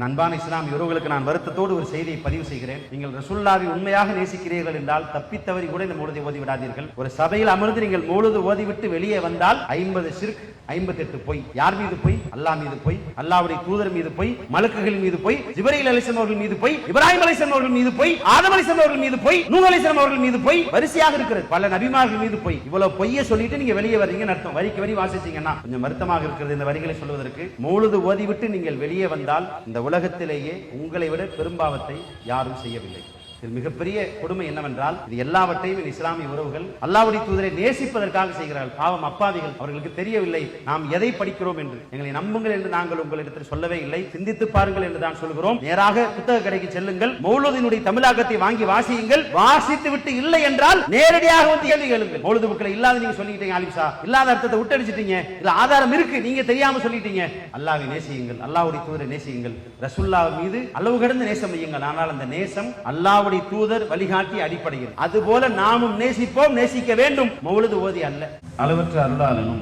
என் அன்பான இஸ்லாமிய உறவுகளுக்கு நான் வருத்தத்தோடு ஒரு செய்தியை பதிவு செய்கிறேன். நீங்கள் ரசூலுல்லாஹ்வை உண்மையாக நேசிக்கிறீர்கள் என்றால் தப்பித்தவறி கூட இந்த மௌலிதை ஓதி விடாதீர்கள். ஒரு சபையில் அமர்ந்து நீங்கள் மௌலிது ஓதிவிட்டு வெளியே வந்தால் 50 ஷிர்க், 58 பொய். யார் மீது பொய்? அல்லாஹ் மீது பொய், அல்லாஹ்வுடைய தூதர் மீது பொய், மலக்குகள் மீது பொய், ஜிப்ரீல் அலைஹிஸ்ஸலாம் அவர்கள் மீது பொய், இப்ராஹிம் அலைஹிஸ்ஸலாம் அவர்கள் மீது பொய், ஆதம் அலைஹிஸ்ஸலாம் அவர்கள் மீது பொய், நூஹ் அலைஹிஸ்ஸலாம் அவர்கள் மீது பொய், வரிசையாக இருக்கிறது. பல நபிமார்கள் மீது பொய். இவ்வளவு பொய்யை சொல்லிட்டு நீங்க வெளியே வர்றீங்கன்னு அர்த்தம். வரிக்கு வரி வாசிச்சீங்கன்னா கொஞ்சம் வருத்தமாக இருக்கிறது இந்த வரிகளை சொல்வதற்கு. மௌலிது ஓதிவிட்டு நீங்கள் வெளியே வந்தால் இந்த உலகத்திலேயே உங்களை விட பெரும்பாவத்தை யாரும் செய்யவில்லை. இது மிகப்பெரிய கொடுமை என்னவென்றால் இது எல்லாவற்றையும் இஸ்லாமிய உறவுகள் அல்லாஹ்வுடைய தூதரை நேசிப்பதற்காக செய்கிறார்கள். பாவம் அப்பாவிகள், அவர்களுக்கு தெரியவில்லை நாம் எதை படிக்கிறோம் என்று. எங்களை நம்புங்கள் என்று நாங்கள் உங்களிடத்தில் சொல்லவே இல்லை, சிந்தித்து பாருங்கள் என்று தான் சொல்கிறோம். நேராக புத்தக கடைக்கு செல்லுங்கள், மௌலூதினுடைய தமிழாக்கத்தை வாங்கி வாசியுங்கள். வாசித்து விட்டு இல்லை என்றால் நேரடியாக வந்து கேள்வி கேளுங்கள். மௌலூது புக்ல இல்லாத நீங்க சொல்லிட்டீங்க ஆலிம்சா, இல்லாத அர்த்தத்தை விட்டடிச்சிட்டீங்க, இல்ல ஆதாரம் இருக்கு நீங்க தெரியாம சொல்லிட்டீங்க. அல்லாஹ்வை நேசியுங்கள், அல்லாஹ்வுடைய தூதரை நேசியுங்கள், ரசூலுல்லாஹ் மீது அளவு கடந்த நேசம் வையுங்கள். ஆனால் அந்த நேசம் அல்லாஹ் தூதர் வழிகாட்டிய அடிப்படையில். அதுபோல நாமும் நேசிப்போம், நேசிக்க வேண்டும். மௌலிது ஓதி அல்ல. அளவற்ற அருளாளனும்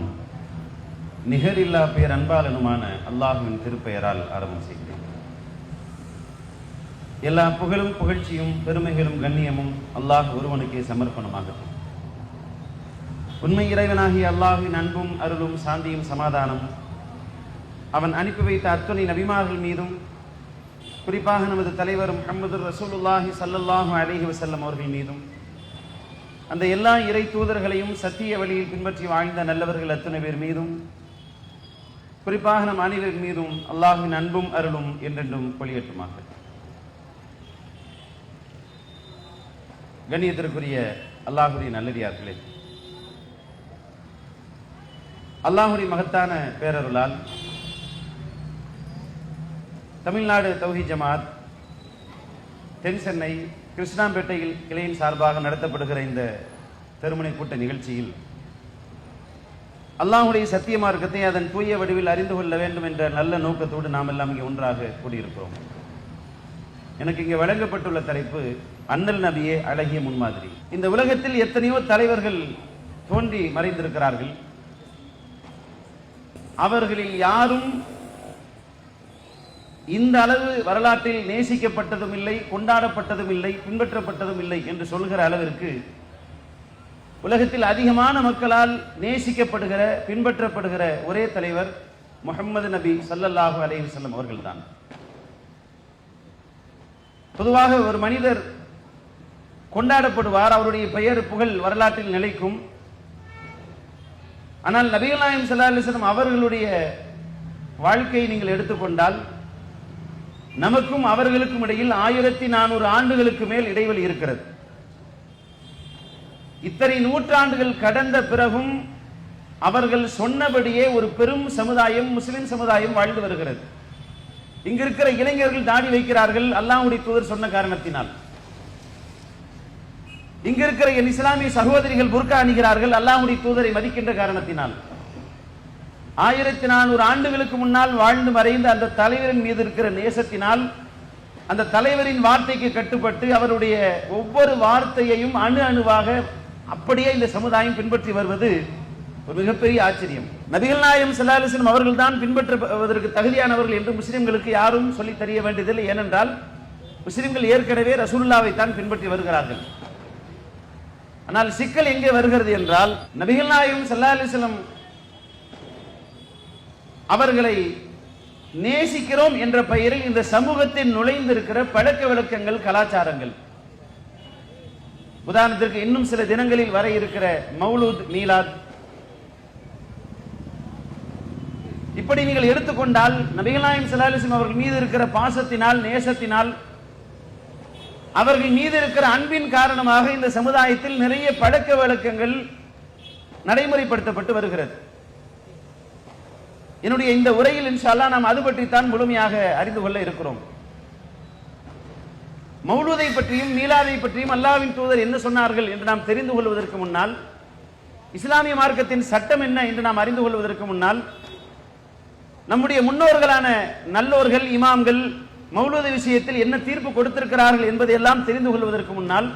நிகரில்லா பேர் அன்பாளனுமான அல்லாஹ்வின் திருப்பெயரால் ஆரம்பம் செய்கிறேன். எல்லா புகழும் புகழ்ச்சியும் பெருமைகளும் கண்ணியமும் அல்லாஹ் ஒருவனுக்கே சமர்ப்பணமாகட்டும். உண்மை இறைவனாகிய அல்லாஹ்வின் அன்பும் அருளும் சாந்தியும் சமாதானம் அவன் அனுப்பி வைத்த அத்துணை நபிமார்கள் மீதும் குறிப்பாக நமது தலைவர் முஹம்மது ரசூலுல்லாஹி ஸல்லல்லாஹு அலைஹி வஸல்லம் அவர்கள் மீதும் அந்த எல்லா இறை தூதர்களையும் சத்திய வழியில் பின்பற்றி வாழ்ந்த நல்லவர்கள் அத்தனை பேர் மீதும் குறிப்பாக நம் அனைவர் மீதும் அல்லாஹ்வின் அன்பும் அருளும் என்றென்றும் பொழியட்டுமாக. கண்ணியத்திற்குரிய அல்லாஹ்வுடைய நல்லடியார்களே, அல்லாஹ்வுடைய மகத்தான பேரருளால் தமிழ்நாடு தௌஹீத் ஜமாத் தென் சென்னை கிருஷ்ணாம்பேட்டையில் கிளையின் சார்பாக நடத்தப்படுகிற இந்த திருமண கூட்ட நிகழ்ச்சியில் அல்லாஹ்வுடைய சத்திய மார்க்கத்தை அதன் தூய வடிவில் அறிந்து கொள்ள வேண்டும் என்ற நல்ல நோக்கத்தோடு நாம் எல்லாம் இங்கே ஒன்றாக கூடியிருக்கிறோம். எனக்கு இங்கே வழங்கப்பட்டுள்ள தலைப்பு அண்ணல் நபியே அழகிய முன்மாதிரி. இந்த உலகத்தில் எத்தனையோ தலைவர்கள் தோன்றி மறைந்திருக்கிறார்கள். அவர்களில் யாரும் இந்த அளவு வரலாற்றில் நேசிக்கப்பட்டதும் இல்லை, கொண்டாடப்பட்டதும் இல்லை, பின்பற்றப்பட்டதும் இல்லை என்று சொல்கிற அளவிற்கு உலகத்தில் அதிகமான மக்களால் நேசிக்கப்படுகிற பின்பற்றப்படுகிற ஒரே தலைவர் முஹம்மது நபி ஸல்லல்லாஹு அலைஹி வஸல்லம் அவர்கள்தான். பொதுவாக ஒரு மனிதர் கொண்டாடப்படுவார், அவருடைய பெயர் புகழ் வரலாற்றில் நிலைக்கும். ஆனால் நபிகள் நாயகம் ஸல்லல்லாஹு அலைஹி வஸல்லம் அவர்களுடைய வாழ்க்கையை நீங்கள் எடுத்துக்கொண்டால் நமக்கும் அவர்களுக்கும் இடையில் 1400 ஆண்டுகளுக்கு மேல் இடைவெளி இருக்கிறது. இத்தனை நூற்றாண்டுகள் கடந்த பிறகும் அவர்கள் சொன்னபடியே ஒரு பெரும் சமுதாயம், முஸ்லிம் சமுதாயம் வாழ்ந்து வருகிறது. இங்க இருக்கிற இளைஞர்கள் தாடி வைக்கிறார்கள் அல்லாஹ்வுடைய தூதர் சொன்ன காரணத்தினால். இங்க இருக்கிற என் இஸ்லாமிய சகோதரிகள் புர்கா அணிகிறார்கள் அல்லாஹ்வுடைய தூதரை மதிக்கின்ற காரணத்தினால். 1400 ஆண்டுகளுக்கு முன்னால் வாழ்ந்து மறைந்த அந்த தலைவரின் மீது இருக்கிற நேசத்தினால், அந்த தலைவரின் வார்த்தைக்கு கட்டுப்பட்டு அவருடைய ஒவ்வொரு வார்த்தையையும் அணு அணுவாக அப்படியே இந்த சமுதாயம் பின்பற்றி வருவது ஒரு மிகப்பெரிய ஆச்சரியம். நபிகள் நாயகம் ஸல்லல்லாஹு அலைஹி வஸல்லம் அவர்கள் தான் பின்பற்றுவதற்கு தகுதியானவர்கள் என்று முஸ்லிம்களுக்கு யாரும் சொல்லி தெரிய வேண்டியதில்லை. ஏனென்றால் முஸ்லிம்கள் ஏற்கனவே ரசூலுல்லாஹ்வை தான் பின்பற்றி வருகிறார்கள். ஆனால் சிக்கல் எங்கே வருகிறது என்றால், நபிகள் நாயகம் ஸல்லல்லாஹு அலைஹி வஸல்லம் அவர்களை நேசிக்கிறோம் என்ற பெயரில் இந்த சமூகத்தில் நுழைந்திருக்கிற பழக்க வழக்கங்கள், கலாச்சாரங்கள். உதாரணத்திற்கு இன்னும் சில தினங்களில் வர இருக்கிற மௌலூத், மீலாத், இப்படி நீங்கள் எடுத்துக்கொண்டால் நபிகள் நாயகம் ஸல்லல்லாஹு அலைஹி வஸல்லம் அவர்கள் மீது இருக்கிற பாசத்தினால், நேசத்தினால், அவர்கள் மீது இருக்கிற அன்பின் காரணமாக இந்த சமுதாயத்தில் நிறைய பழக்க வழக்கங்கள் நடைமுறைப்படுத்தப்பட்டு வருகிறது. என்னுடைய இந்த உரையில் இன்ஷா அல்லாஹ் நாம் அது பற்றித்தான் முழுமையாக அறிந்து கொள்ள இருக்கிறோம். மௌலூதை பற்றியும் மீலாதை பற்றியும் அல்லாஹ்வின் தூதர் என்ன சொன்னார்கள் என்று நாம் தெரிந்து கொள்வதற்கு முன்னால், இஸ்லாமிய மார்க்கத்தின் சட்டம் என்ன என்று நாம் அறிந்து கொள்வதற்கு முன்னால், நம்முடைய முன்னோர்களான நல்லோர்கள், இமாம்கள் மௌலூது விஷயத்தில் என்ன தீர்ப்பு கொடுத்திருக்கிறார்கள் என்பதையெல்லாம் தெரிந்து கொள்வதற்கு முன்னால்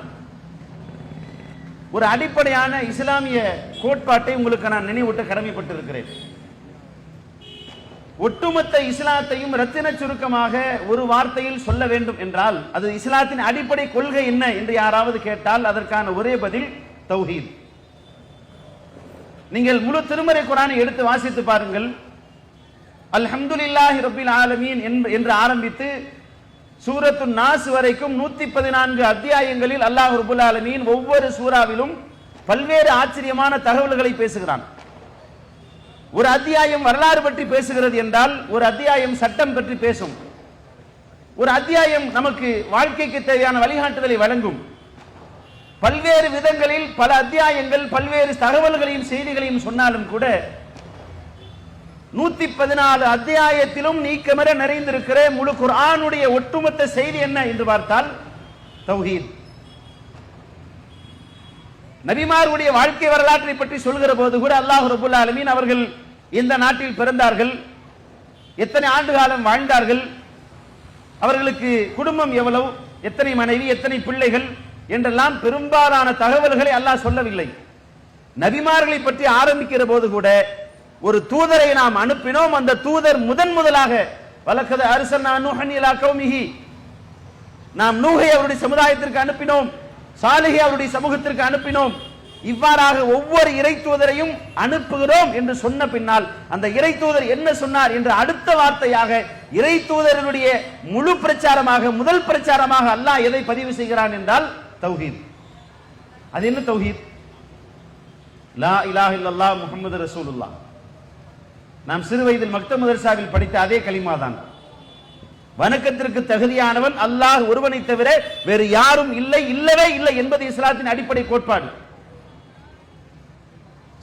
ஒரு அடிப்படையான இஸ்லாமிய கோட்பாட்டை உங்களுக்கு நான் நினைவூட்ட கடமைப்பட்டிருக்கிறேன். ஒட்டுமொத்த இஸ்லாத்தையும் ரத்தின சுருக்கமாக ஒரு வார்த்தையில் சொல்ல வேண்டும் என்றால் அது இஸ்லாத்தின் அடிப்படை கொள்கை என்ன என்று யாராவது கேட்டால் அதற்கான ஒரே பதில் தௌஹீத். நீங்கள் முழு திருமறை குர்ஆனை எடுத்து வாசித்து பாருங்கள். அல்ஹம்துலில்லாஹி ரப்பில் ஆலமீன் என்று ஆரம்பித்து சூரத்து நாஸ் வரைக்கும் 114 அத்தியாயங்களில் அல்லாஹ் ரப்புல் ஆலமீன் ஒவ்வொரு சூறாவிலும் பல்வேறு ஆச்சரியமான தகவல்களை பேசுகிறான். ஒரு அத்தியாயம் வரலாறு பற்றி பேசுகிறது என்றால் ஒரு அத்தியாயம் சட்டம் பற்றி பேசும். ஒரு அத்தியாயம் நமக்கு வாழ்க்கைக்கு தேவையான வழிகாட்டுதலை வழங்கும். பல்வேறு விதங்களில் பல அத்தியாயங்கள் பல்வேறு தகவல்களையும் செய்திகளையும் சொன்னாலும் கூட 114 அத்தியாயத்திலும் நீக்கமர நிறைந்திருக்கிற முழு குர்ஆனுடைய ஒட்டுமொத்த செய்தி என்ன என்று பார்த்தால் தௌஹீத். நபிமாருடைய வாழ்க்கை வரலாற்றை பற்றி சொல்கிற போது கூட அல்லாஹ் ரப்பல் ஆலமீன் அவர்கள் இந்த நாட்டில் பிறந்தார்கள், எத்தனை ஆண்டு காலம் வாழ்ந்தார்கள், அவர்களுக்கு குடும்பம் எவ்வளவு, எத்தனை மனைவி, எத்தனை பிள்ளைகள் என்றெல்லாம் பெரும்பாலான தகவல்களை அல்லாஹ் சொல்லவில்லை. நபிமார்களை பற்றி ஆரம்பிக்கிற போது கூட ஒரு தூதரை நாம் அனுப்பினோம், அந்த தூதர் முதலாக வலக்கத அர்சல்னா நூஹன் இலா கௌமிஹி, நாம் நூஹை அவருடைய சமுதாயத்திற்கு அனுப்பினோம், சாலிஹை அவருடைய சமூகத்திற்கு அனுப்பினோம். இவ்வாறாக ஒவ்வொரு இறை தூதரையும் அனுப்புகிறோம் என்று சொன்ன பின்னால் அந்த இறை தூதர் என்ன சொன்னார் என்ற அடுத்த வார்த்தையாக இறை தூதருடைய முழு பிரச்சாரமாக முதல் பிரச்சாரமாக அல்லாஹ் எதை பதிவு செய்கிறான் என்றால் தௌஹீத். அது என்ன தௌஹீத்? லா இலாஹ இல்லல்லாஹ் முஹம்மது ரசூலுல்லாஹ். நாம் சிறு வயதில் மக்தப் மதரசாவில் படித்த அதே கலிமா தான். வணக்கத்திற்கு தகுதியானவன் அல்லாஹ் ஒருவனை தவிர வேறு யாரும் இல்லை, இல்லவே இல்லை என்பது இஸ்லாத்தின் அடிப்படை கோட்பாடு.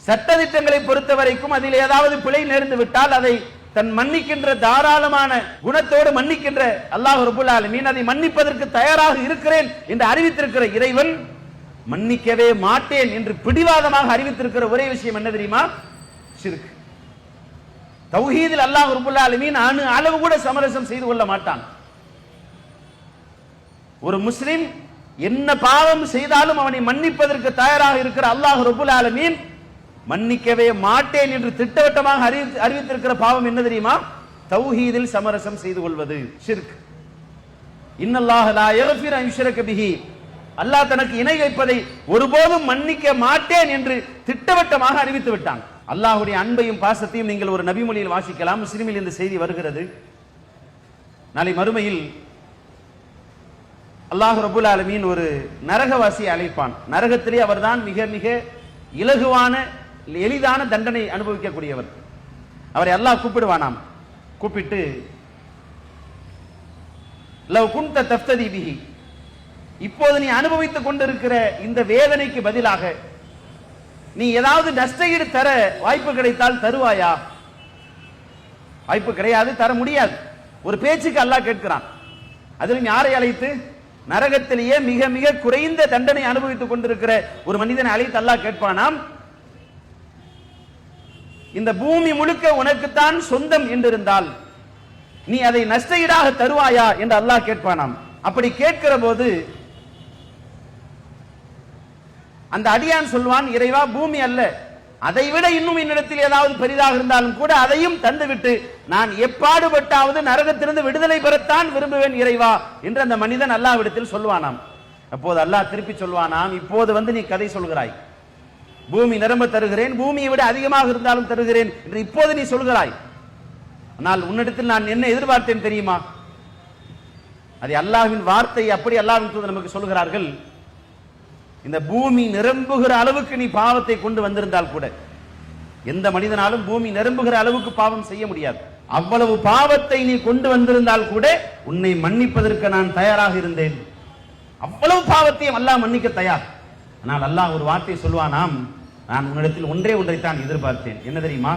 சட்டதிட்டங்களை பொறுத்த வரைக்கும் அதில் ஏதாவது பிழை நேர்ந்து விட்டால் அதை தன் மன்னிக்கின்ற தாராளமான குணத்தோடு மன்னிக்கின்ற அல்லாஹ் ரப்பல் ஆலமீன் அதை மன்னிப்பதற்கு தயாராக இருக்கிறேன் என்று அறிவித்திருக்கிற இறைவன் மன்னிக்கவே மாட்டேன் என்று பிடிவாதமாக அறிவித்திருக்கிற ஒரே விஷயம் என்ன தெரியுமா? ஷிர்க். தௌஹீதில் அல்லாஹ் ரப்பல் ஆலமீன் அணு அளவு கூட சமரசம் செய்து கொள்ள மாட்டான். ஒரு முஸ்லிம் என்ன பாவம் செய்தாலும் அவனை மன்னிப்பதற்கு தயாராக இருக்கிற அல்லாஹ் ரப்பல் ஆலமீன் மன்னிக்கவே மாட்டேன் என்று திட்டவட்டமாக அறிவித்திருக்கிற பாவம் என்ன தெரியுமா? தௌஹீதில் சமரசம் செய்து கொள்வது, ஷிர்க். இன்னல்லாஹ லா யக்ஃபிரு அன் யுஷ்ரக பிஹி, அல்லாஹ் தனக்கு இணை வைப்பதை ஒருபோதும் மன்னிக்க மாட்டேன் என்று திட்டவட்டமாக அறிவித்து விட்டான். அல்லாஹ்வுடைய அன்பையும் பாசத்தையும் நீங்கள் ஒரு நபிமொழியில் வாசிக்கலாம். முஸ்லிமில் இந்த செய்தி வருகிறது. நாளை மறுமையில் அல்லாஹ் ரப்பல் ஆலமீன் ஒரு நரகவாசியை அழைப்பான். நரகத்திலே அவர்தான் மிக மிக இலகுவான எளிதான தண்டனை அனுபவிக்கக்கூடியவர். அவரை அல்லாஹ் கூப்பிடுவானாம். கூப்பிட்டு லவ் குன்த தஃப்ததி பிஹி, இப்போது நீ அனுபவித்துக் கொண்டிருக்கிற இந்த வேதனைக்கு பதிலாக நீ ஏதாவது நஷ்டஈடு தர வாய்ப்பு கிடைத்தால் தருவாயா? வாய்ப்பு கிடையாது, தர முடியாது. ஒரு பேச்சுக்கு அல்லாஹ் கேட்கிறான். அதிலும் யாரை அழைத்து? நரகத்திலேயே மிக மிக குறைந்த தண்டனை அனுபவித்துக் கொண்டிருக்கிற ஒரு மனிதனை அழைத்து அல்லாஹ் கேட்பானாம், இந்த பூமி முழுக்க உனக்குத்தான் சொந்தம் என்றிருந்தால் நீ அதை நஷ்டஈடாக தருவாயா என்று அல்லாஹ் கேட்பானாம். அப்படி கேட்கிற போது அந்த அடியான் சொல்வான், இறைவா, பூமி அல்ல, அதைவிட இன்னும் என்னிடத்தில் ஏதாவது பெரிதாக இருந்தாலும் கூட அதையும் தந்துவிட்டு நான் எப்பாடுபட்டாவது நரகத்திலிருந்து விடுதலை பெறத்தான் விரும்புவேன் இறைவா என்று அந்த மனிதன் அல்லாஹ்விடத்தில் சொல்வானாம். அப்போது அல்லாஹ் திருப்பி சொல்வானாம், இப்போது வந்து நீ கதை சொல்கிறாய், பூமி நிரம்ப தருகிறேன், பூமியை விட அதிகமாக இருந்தாலும் தருகிறேன் என்று இப்போது நீ சொல்கிறாய். ஆனால் உன்னிடத்தில் நான் என்ன எதிர்பார்த்தேன் தெரியுமா? அது அல்லாஹ்வின் வார்த்தை. அப்படி அல்லாஹ்வின் தூதர் நமக்கு சொல்கிறார்கள், இந்த பூமி நிரம்புகிற அளவுக்கு நீ பாவத்தை கொண்டு வந்திருந்தால் கூட, எந்த மனிதனாலும் பூமி நிரம்புகிற அளவுக்கு பாவம் செய்ய முடியாது, அவ்வளவு பாவத்தை நீ கொண்டு வந்திருந்தால் கூட உன்னை மன்னிப்பதற்கு நான் தயாராக இருந்தேன். அவ்வளவு பாவத்தையும் அல்லாஹ் மன்னிக்க தயார். ஆனால் அல்லாஹ் ஒரு வார்த்தை சொல்வானாம், நான் உன்னிடத்தில் ஒன்றைத்தான் எதிர்பார்த்தேன். என்ன தெரியுமா?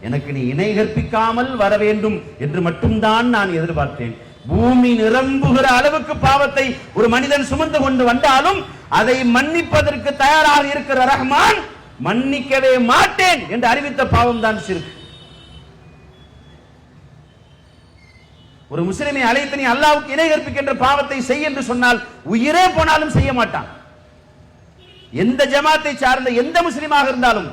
எனக்கு நீ இணை கற்பிக்காமல் வர வேண்டும் என்று மட்டும்தான் நான் எதிர்பார்த்தேன். பூமி நிரம்புகிற அளவுக்கு பாவத்தை ஒரு மனிதன் சுமந்து கொண்டு வந்தாலும் அதை மன்னிப்பதற்கு தயாராக இருக்கிற ரஹ்மான் மன்னிக்கவே மாட்டேன் என்று அறிவித்த பாவம் தான் ஷிர்க். ஒரு முஸ்லிமை அழைத்து நீ அல்லாஹ்வுக்கு இணை கற்பிக்கின்ற பாவத்தை செய் என்று சொன்னால் உயிரே போனாலும் செய்ய மாட்டான். எந்த ஜமாத்தை சார்ந்த எந்த முஸ்லிமாக இருந்தாலும்,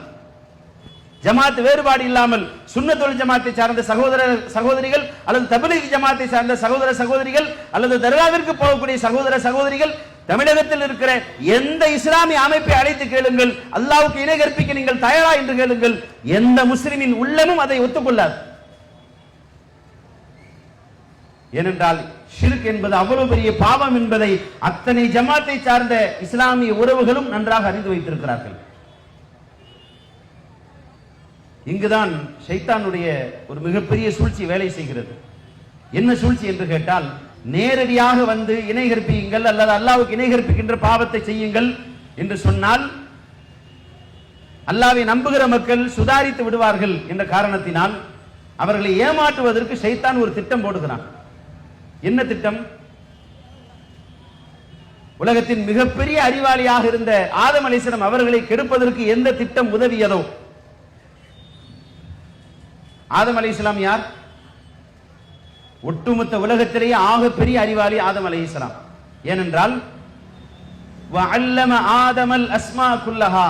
ஜமாத் வேறுபாடு இல்லாமல் சுன்னத்துல் ஜமாத்தை சார்ந்த சகோதர சகோதரிகள் அல்லது தப்லீக் ஜமாத்தை சார்ந்த சகோதர சகோதரிகள் அல்லது தர்காவிற்கு போகக்கூடிய சகோதர சகோதரிகள் தமிழகத்தில் இருக்கிற எந்த இஸ்லாமிய அமைப்பை அழைத்து கேளுங்கள், அல்லாஹ்வுக்கு இணை கற்பிக்க நீங்கள் தயாரா என்று கேளுங்கள், எந்த முஸ்லிமின் உள்ளமும் அதை ஒத்துக்கொள்ளாது. ஏனென்றால் ஷிர்க் என்பது அவ்வளவு பெரிய பாவம் என்பதை அத்தனை ஜமாத்தை சார்ந்த இஸ்லாமிய உறவுகளும் நன்றாக அறிந்து வைத்திருக்கிறார்கள். இங்குதான் ஷைத்தானுடைய ஒரு மிகப்பெரிய சூழ்ச்சி வேலை செய்கிறது. என்ன சூழ்ச்சி என்று கேட்டால், நேரடியாக வந்து இணை கற்பியுங்கள் அல்லது அல்லாஹ்வுக்கு இணை கற்பிக்கின்ற பாவத்தை செய்யுங்கள் என்று சொன்னால் அல்லாஹ்வை நம்புகிற மக்கள் சுதாரித்து விடுவார்கள் என்ற காரணத்தினால் அவர்களை ஏமாற்றுவதற்கு ஷைத்தான் ஒரு திட்டம் போடுகிறான். என்ன திட்டம்? உலகத்தின் மிகப்பெரிய அறிவாளியாக இருந்த ஆதம் அலைஹிஸ்ஸலாம் அவர்களை கெடுப்பதற்கு எந்த திட்டம் உதவியதோ, ஆதம் அலைஹிஸ்ஸலாம் யார்? ஒட்டுமொத்த உலகத்திலேயே ஆகப்பெரிய அறிவாளி ஆதம் அலைஹிஸ்ஸலாம். ஏனென்றால் வஅல்லம ஆதமல் அஸ்மா குல்லஹா,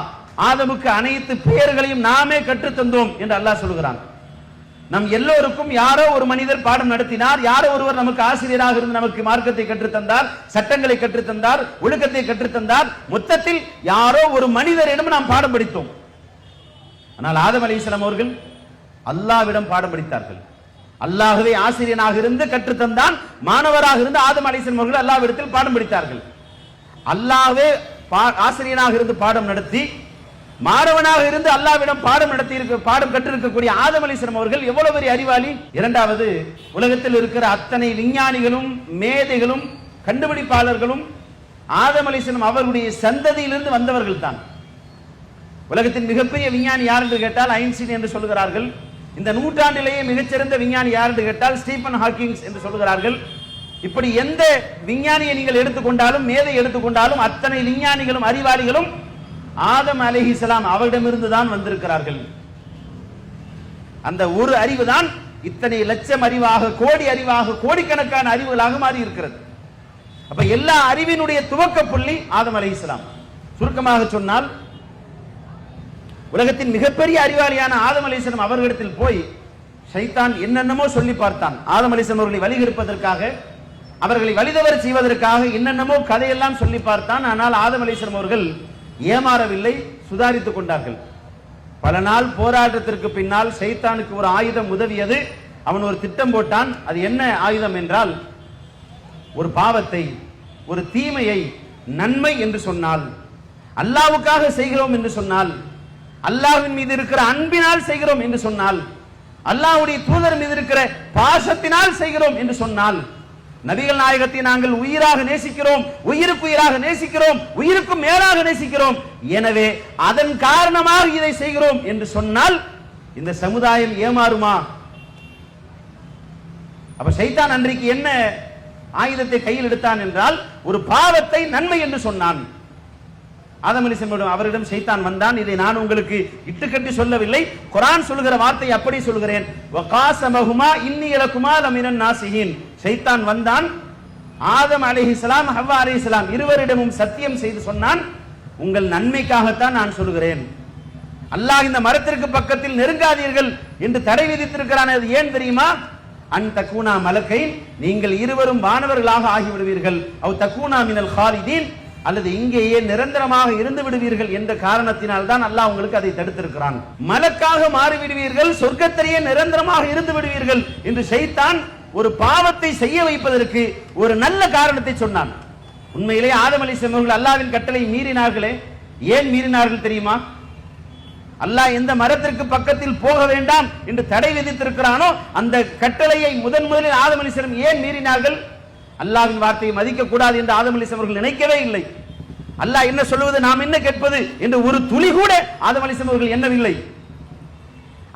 ஆதமுக்கு அனைத்து பெயர்களையும் நாமே கற்றுத் தந்தோம் என்று அல்லாஹ் சொல்கிறான். நம் எல்லோருக்கும் யாரோ ஒரு மனிதர் பாடம் நடத்தினார், யாரோ ஒருவர் நமக்கு ஆசிரியராக இருந்து நமக்கு மார்க்கத்தை கற்றுத்தந்தார், சட்டங்களை கற்றுத்தந்தார், ஒழுக்கத்தை கற்றுத்தந்தார். மொத்தத்தில் யாரோ ஒரு மனிதரிடம் நாம் பாடம் படித்தோம். ஆனால் ஆதம் அலைஹிஸ்ஸலாம் அவர்கள் அல்லாஹ்விடம் பாடம் படித்தார்கள். அல்லாஹ்வே ஆசிரியனாக இருந்து கற்றுத்தந்தான், மாணவராக இருந்து ஆதம் அலைஹிஸ்ஸலாம் அவர்கள் அல்லாஹ்விடத்தில் பாடம் படித்தார்கள். அல்லாஹ்வே ஆசிரியனாக இருந்து பாடம் நடத்தி மாணவனாக இருந்து அல்லாஹ்விடம் பாடம் கற்றிருக்கக்கூடிய ஆதம் அலைஹிஸ்ஸலாம் அவர்கள் எவ்வளவு பெரிய அறிவாளி. இரண்டாவது, உலகத்தில் இருக்கிற அத்தனை விஞ்ஞானிகளும் மேதைகளும் கண்டுபிடிப்பாளர்களும் ஆதம் அலைஹிஸ்ஸலாம் அவர்களுடைய சந்ததியிலிருந்து வந்தவர்கள் தான். உலகத்தின் மிகப்பெரிய விஞ்ஞானி யார் என்று கேட்டால் ஐன்ஸ்டீன் என்று சொல்கிறார்கள். இந்த நூற்றாண்டிலேயே மிகச்சிறந்த விஞ்ஞானி யார் என்று கேட்டால் ஸ்டீபன் ஹாக்கிங்ஸ் என்று சொல்கிறார்கள். இப்படி எந்த விஞ்ஞானியை நீங்கள் எடுத்துக்கொண்டாலும் மேதை எடுத்துக்கொண்டாலும் அத்தனை விஞ்ஞானிகளும் அறிவாளிகளும் ஆதம் அலைஹிஸ்ஸலாம் அவரிடமிருந்து தான் வந்திருக்கிறார்கள். அந்த ஒரு அறிவு தான் இத்தனை லட்சம் அறிவாக, கோடி அறிவாக, கோடிக்கணக்கான அறிவுகளாக மாறி இருக்கிறது. அப்ப எல்லா அறிவினுடைய துவக்க புள்ளி ஆதம் அலைஹிஸ்ஸலாம். சுருக்கமாக சொன்னால், உலகத்தின் மிகப்பெரிய அறிவாளியான ஆதம் அலைஹிஸ்ஸலாம் அவர்களிடத்தில் போய் ஷைத்தான் என்னென்னமோ சொல்லி பார்த்தான். ஆதம் அலைஹிஸ்ஸலாம் அவர்களை வழிகெடுப்பதற்காக, அவர்களை வழிதவற செய்வதற்காக என்னென்னமோ கதையெல்லாம் சொல்லி பார்த்தான். ஆனால் ஆதம் அலைஹிஸ்ஸலாம் அவர்கள் ஏமாறவில்லை, சுதாரித்துக் கொண்டார்கள். பல நாள் போராட்டத்திற்கு பின்னால் ஷைத்தானுக்கு ஒரு ஆயுதம் உதவியது. அவன் ஒரு திட்டம் போட்டான். அது என்ன ஆயுதம் என்றால், ஒரு பாவத்தை, ஒரு தீமையை நன்மை என்று சொன்னால், அல்லாஹ்வுக்காக செய்கிறோம் என்று சொன்னால், அல்லாஹ்வின் மீது இருக்கிற அன்பினால் செய்கிறோம் என்று சொன்னால், அல்லாஹ்வுடைய தூதர் மீது இருக்கிற பாசத்தினால் செய்கிறோம் என்று சொன்னால், நபிகள் நாயகத்தை நாங்கள் உயிராக நேசிக்கிறோம், உயிருக்கு உயிராக நேசிக்கிறோம், உயிருக்கும் மேலாக நேசிக்கிறோம், எனவே அதன் காரணமாக இதை செய்கிறோம் என்று சொன்னால் இந்த சமுதாயம் ஏமாறுமா? அப்ப ஷைத்தான் அன்றைக்கு என்ன ஆயுதத்தை கையில் எடுத்தான் என்றால், ஒரு பாவத்தை நன்மை என்று சொன்னான். ஆதம் அலைஹிஸ்ஸலாம் அவரிடம் ஷைத்தான் வந்தான். இதை நான் உங்களுக்கு இட்டுக்கட்டி சொல்லவில்லை, குர்ஆன் சொல்கிற வார்த்தை அப்படி சொல்கிறேன். வகாஸமஹுமா இன்னி லகுமா லமினன் நாசிஹீன். ஷைத்தான் வந்தான், ஆதம் அலைஹிஸ்ஸலாம் ஹவ்வா அலைஹிஸ்ஸலாம் இருவரிடமும் சத்தியம் செய்து சொன்னான், உங்கள் நன்மைக்காகத்தான் நான் சொல்கிறேன். அல்லாஹ் இந்த மரத்திற்கு பக்கத்தில் நெருங்காதீர்கள் என்று தடை விதித்திருக்கிறான். அது ஏன் தெரியுமா? அன் தக்கூனா மலக்கைன், நீங்கள் இருவரும் வானவர்களாக ஆகிவிடுவீர்கள், அவ் தக்கூனா மினல் ஹாலிதீன், அல்லது இங்கேயே நிரந்தரமாக இருந்து விடுவீர்கள் என்ற காரணத்தினால் தான் அல்லாஹ் உங்களுக்கு அதை தடுத்திருக்கிறான். மலக்காக மாறிவிடுவீர்கள், சொர்க்கத்திலேயே நிரந்தரமாக இருந்து விடுவீர்கள் என்று ஷைத்தான் ஒரு பாவத்தை செய்ய வைப்பதற்கு ஒரு நல்ல காரணத்தை சொன்னான். உண்மையிலே ஆதம் அலைஹிஸ்ஸலாம் அவர்கள் அல்லாஹ்வின் கட்டளை மீறினார்களே. ஏன் மீறினார்கள் தெரியுமா? அல்லாஹ் எந்த மரத்திற்கு பக்கத்தில் போக வேண்டாம் என்று தடை விதித்திருக்கிறானோ அந்த கட்டளையை முதலில் ஆதம் அலைஹிஸ்ஸலாம் ஏன் மீறினார்கள்? அல்லாஹ்வின் வார்த்தையை மதிக்க கூடாது என்று ஆதம் அலைஹிஸ்ஸலாம் அவர்கள் நினைக்கவே இல்லை. அல்லாஹ் என்ன சொல்வது, நாம் என்ன கேட்பது என்று ஒரு துளி கூட ஆதம் அலைஹிஸ்ஸலாம் அவர்கள் எண்ணவில்லை.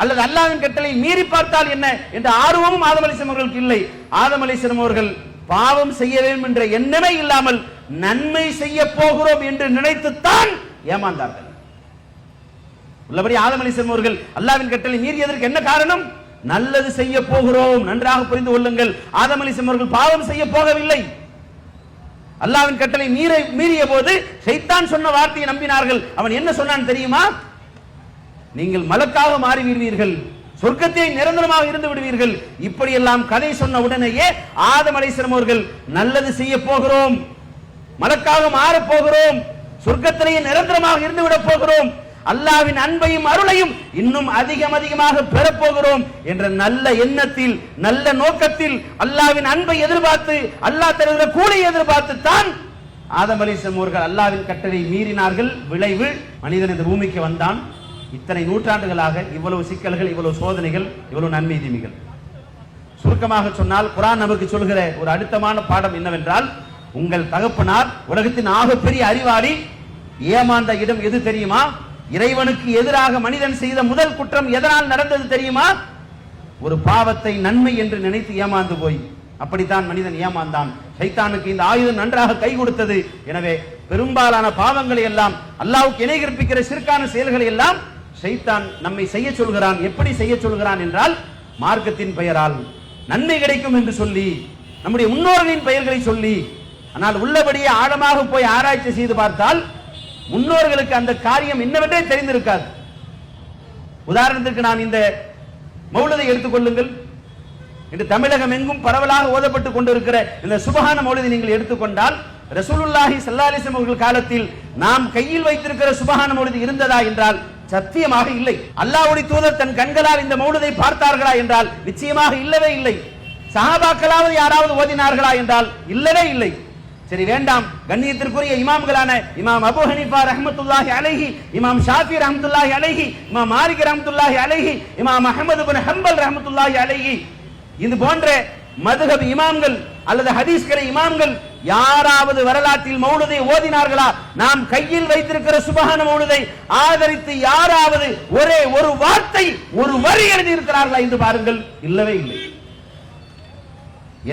அல்லது அல்லாஹ்வின் கட்டளை மீறி பார்த்தால் என்ன என்ற ஆர்வமும் ஆதம் அலைஹிஸ்ஸலாம் அவர்களுக்கு இல்லை. ஆதம் அலைஹிஸ்ஸலாம் அவர்கள் பாவம் செய்ய வேண்டும் என்ற எண்ணமே இல்லாமல் நன்மை செய்ய போகிறோம் என்று நினைத்துத்தான் ஏமாந்தார்கள். உள்ளபடி ஆதம் அலைஹிஸ்ஸலாம் அவர்கள் அல்லாஹ்வின் கட்டளை மீறியதற்கு என்ன காரணம்? நல்லது செய்ய போகிறோம். நன்றாக புரிந்து கொள்ளுங்கள், ஆதம் அலைஹிஸ்ஸலாம் அவர்கள் பாவம் செய்ய போகவில்லை. அல்லாஹ்வின் கட்டளை மீறிய போது ஷைத்தான் சொன்ன வார்த்தையை நம்பினார்கள். அவன் என்ன சொன்னான் தெரியுமா? நீங்கள் மலக்காக மாறிவிடுவீர்கள், சொர்க்கத்தை நிரந்தரமாக இருந்து விடுவீர்கள். இப்படி எல்லாம் கதை சொன்ன உடனேயே ஆதம் அலைஹிஸ்ஸலாம் அவர்கள் நல்லது செய்ய போகிறோம், மலக்காக மாறப் போகிறோம், சொர்க்கத்திலேயே நிரந்தரமாக இருந்து விட போகிறோம், அல்லாஹ்வின் அன்பையும் அருளையும் இன்னும் அதிகமாக பெறப்போகிறோம் என்ற நல்ல எண்ணத்தில், நல்ல நோக்கத்தில், அல்லாஹ்வின் அன்பை எதிர்பார்த்து, அல்லாஹ் தருகிற கூலியை எதிர்பார்த்து தான் ஆதம் அலைஹிஸ்ஸலாம் அவர்கள் அல்லாஹ்வின் கட்டளை மீறினார்கள். விளைவு மனிதன் இந்த பூமிக்கு வந்தான். இத்தனை நூற்றாண்டுகளாக இவ்வளவு சிக்கல்கள், இவ்வளவு சோதனைகள், இவ்வளவு நன்மை தீமைகள். சுருக்கமாக சொன்னால் குர்ஆன் நமக்கு சொல்கிற ஒரு அழுத்தமான பாடம் என்னவென்றால், உங்கள் தகப்பனார் உலகத்தின் ஆகப்பெரிய அறிவாளி. ஏமாந்த இடம் எது தெரியுமா? இறைவனுக்கு எதிராக மனிதன் செய்த முதல் குற்றம் எதனால் நடந்தது தெரியுமா? ஒரு பாவத்தை நன்மை என்று நினைத்து ஏமாந்து போய். அப்படித்தான் மனிதன் ஏமாந்தான். ஷைத்தானுக்கு இந்த ஆயுதம் நன்றாக கை கொடுத்தது. எனவே பெரும்பாலான பாவங்களை எல்லாம், அல்லாஹ்வுக்கு இணை கற்பிக்கிற சிறுக்கான செயல்களை எல்லாம் ஷைத்தான் நம்மை செய்ய சொல்கிறான். எப்படி செய்ய சொல்கிறான் என்றால், மார்க்கத்தின் பெயரால் நன்மை கிடைக்கும் என்று சொல்லி, நம்முடைய முன்னோர்களின் பெயர்களை சொல்லி. ஆனால் உள்ளபடியே ஆழமாக போய் ஆராய்ச்சி செய்து பார்த்தால் முன்னோர்களுக்கு அந்த காரியம் என்னவென்றே தெரிந்திருக்காது. உதாரணத்திற்கு நான் இந்த மௌலிதை எடுத்துக்கொள்ளுங்கள். இன்று தமிழகம் எங்கும் பரவலாக ஓதப்பட்டுக் கொண்டிருக்கிற இந்த சுபஹான மௌலிதை நீங்கள் எடுத்துக்கொண்டால், ரசூலுல்லாஹி ஸல்லல்லாஹு அலைஹி வஸல்லம் அவர்கள் காலத்தில் நாம் கையில் வைத்திருக்கிற சுபஹான மௌலிது இருந்ததா என்றால் சத்தியமாக இல்லை. அல்லாஹ்வுடைய தூதர் தன் கண்களால் இந்த மௌலிதை பார்த்தார்களா என்றால் நிச்சயமாக இல்லவே இல்லை. சஹாபாக்களாவது யாராவது ஓதினார்களா என்றால் இல்லவே இல்லை. சரி, வேண்டாம். கண்ணியத்திற்குரிய இமாம்களான இமாம் அபூ ஹனீஃபா ரஹ்மத்துல்லாஹி அலைஹி, இமாம் ஷாஃபி ரஹ்மத்துல்லாஹி அலைஹி, இமாம் மாலிக் ரஹ்மத்துல்லாஹி அலைஹி, இமாம் அஹ்மத் இப்னு ஹம்பல் ரஹ்மத்துல்லாஹி அலைஹி, இது போன்ற மதுஹப் இமாம்கள் அல்லது ஹதீஸ்கரை இமாம்கள் யாராவது வரலாற்றில் மௌலிதை ஓதினார்களா? நாம் கையில் வைத்திருக்கிற சுபஹான மௌலிதை ஆதரித்து யாராவது ஒரே ஒரு வார்த்தை, ஒரு வரி எழுதி இருக்கிறார்களா என்று பாருங்கள். இல்லவே இல்லை.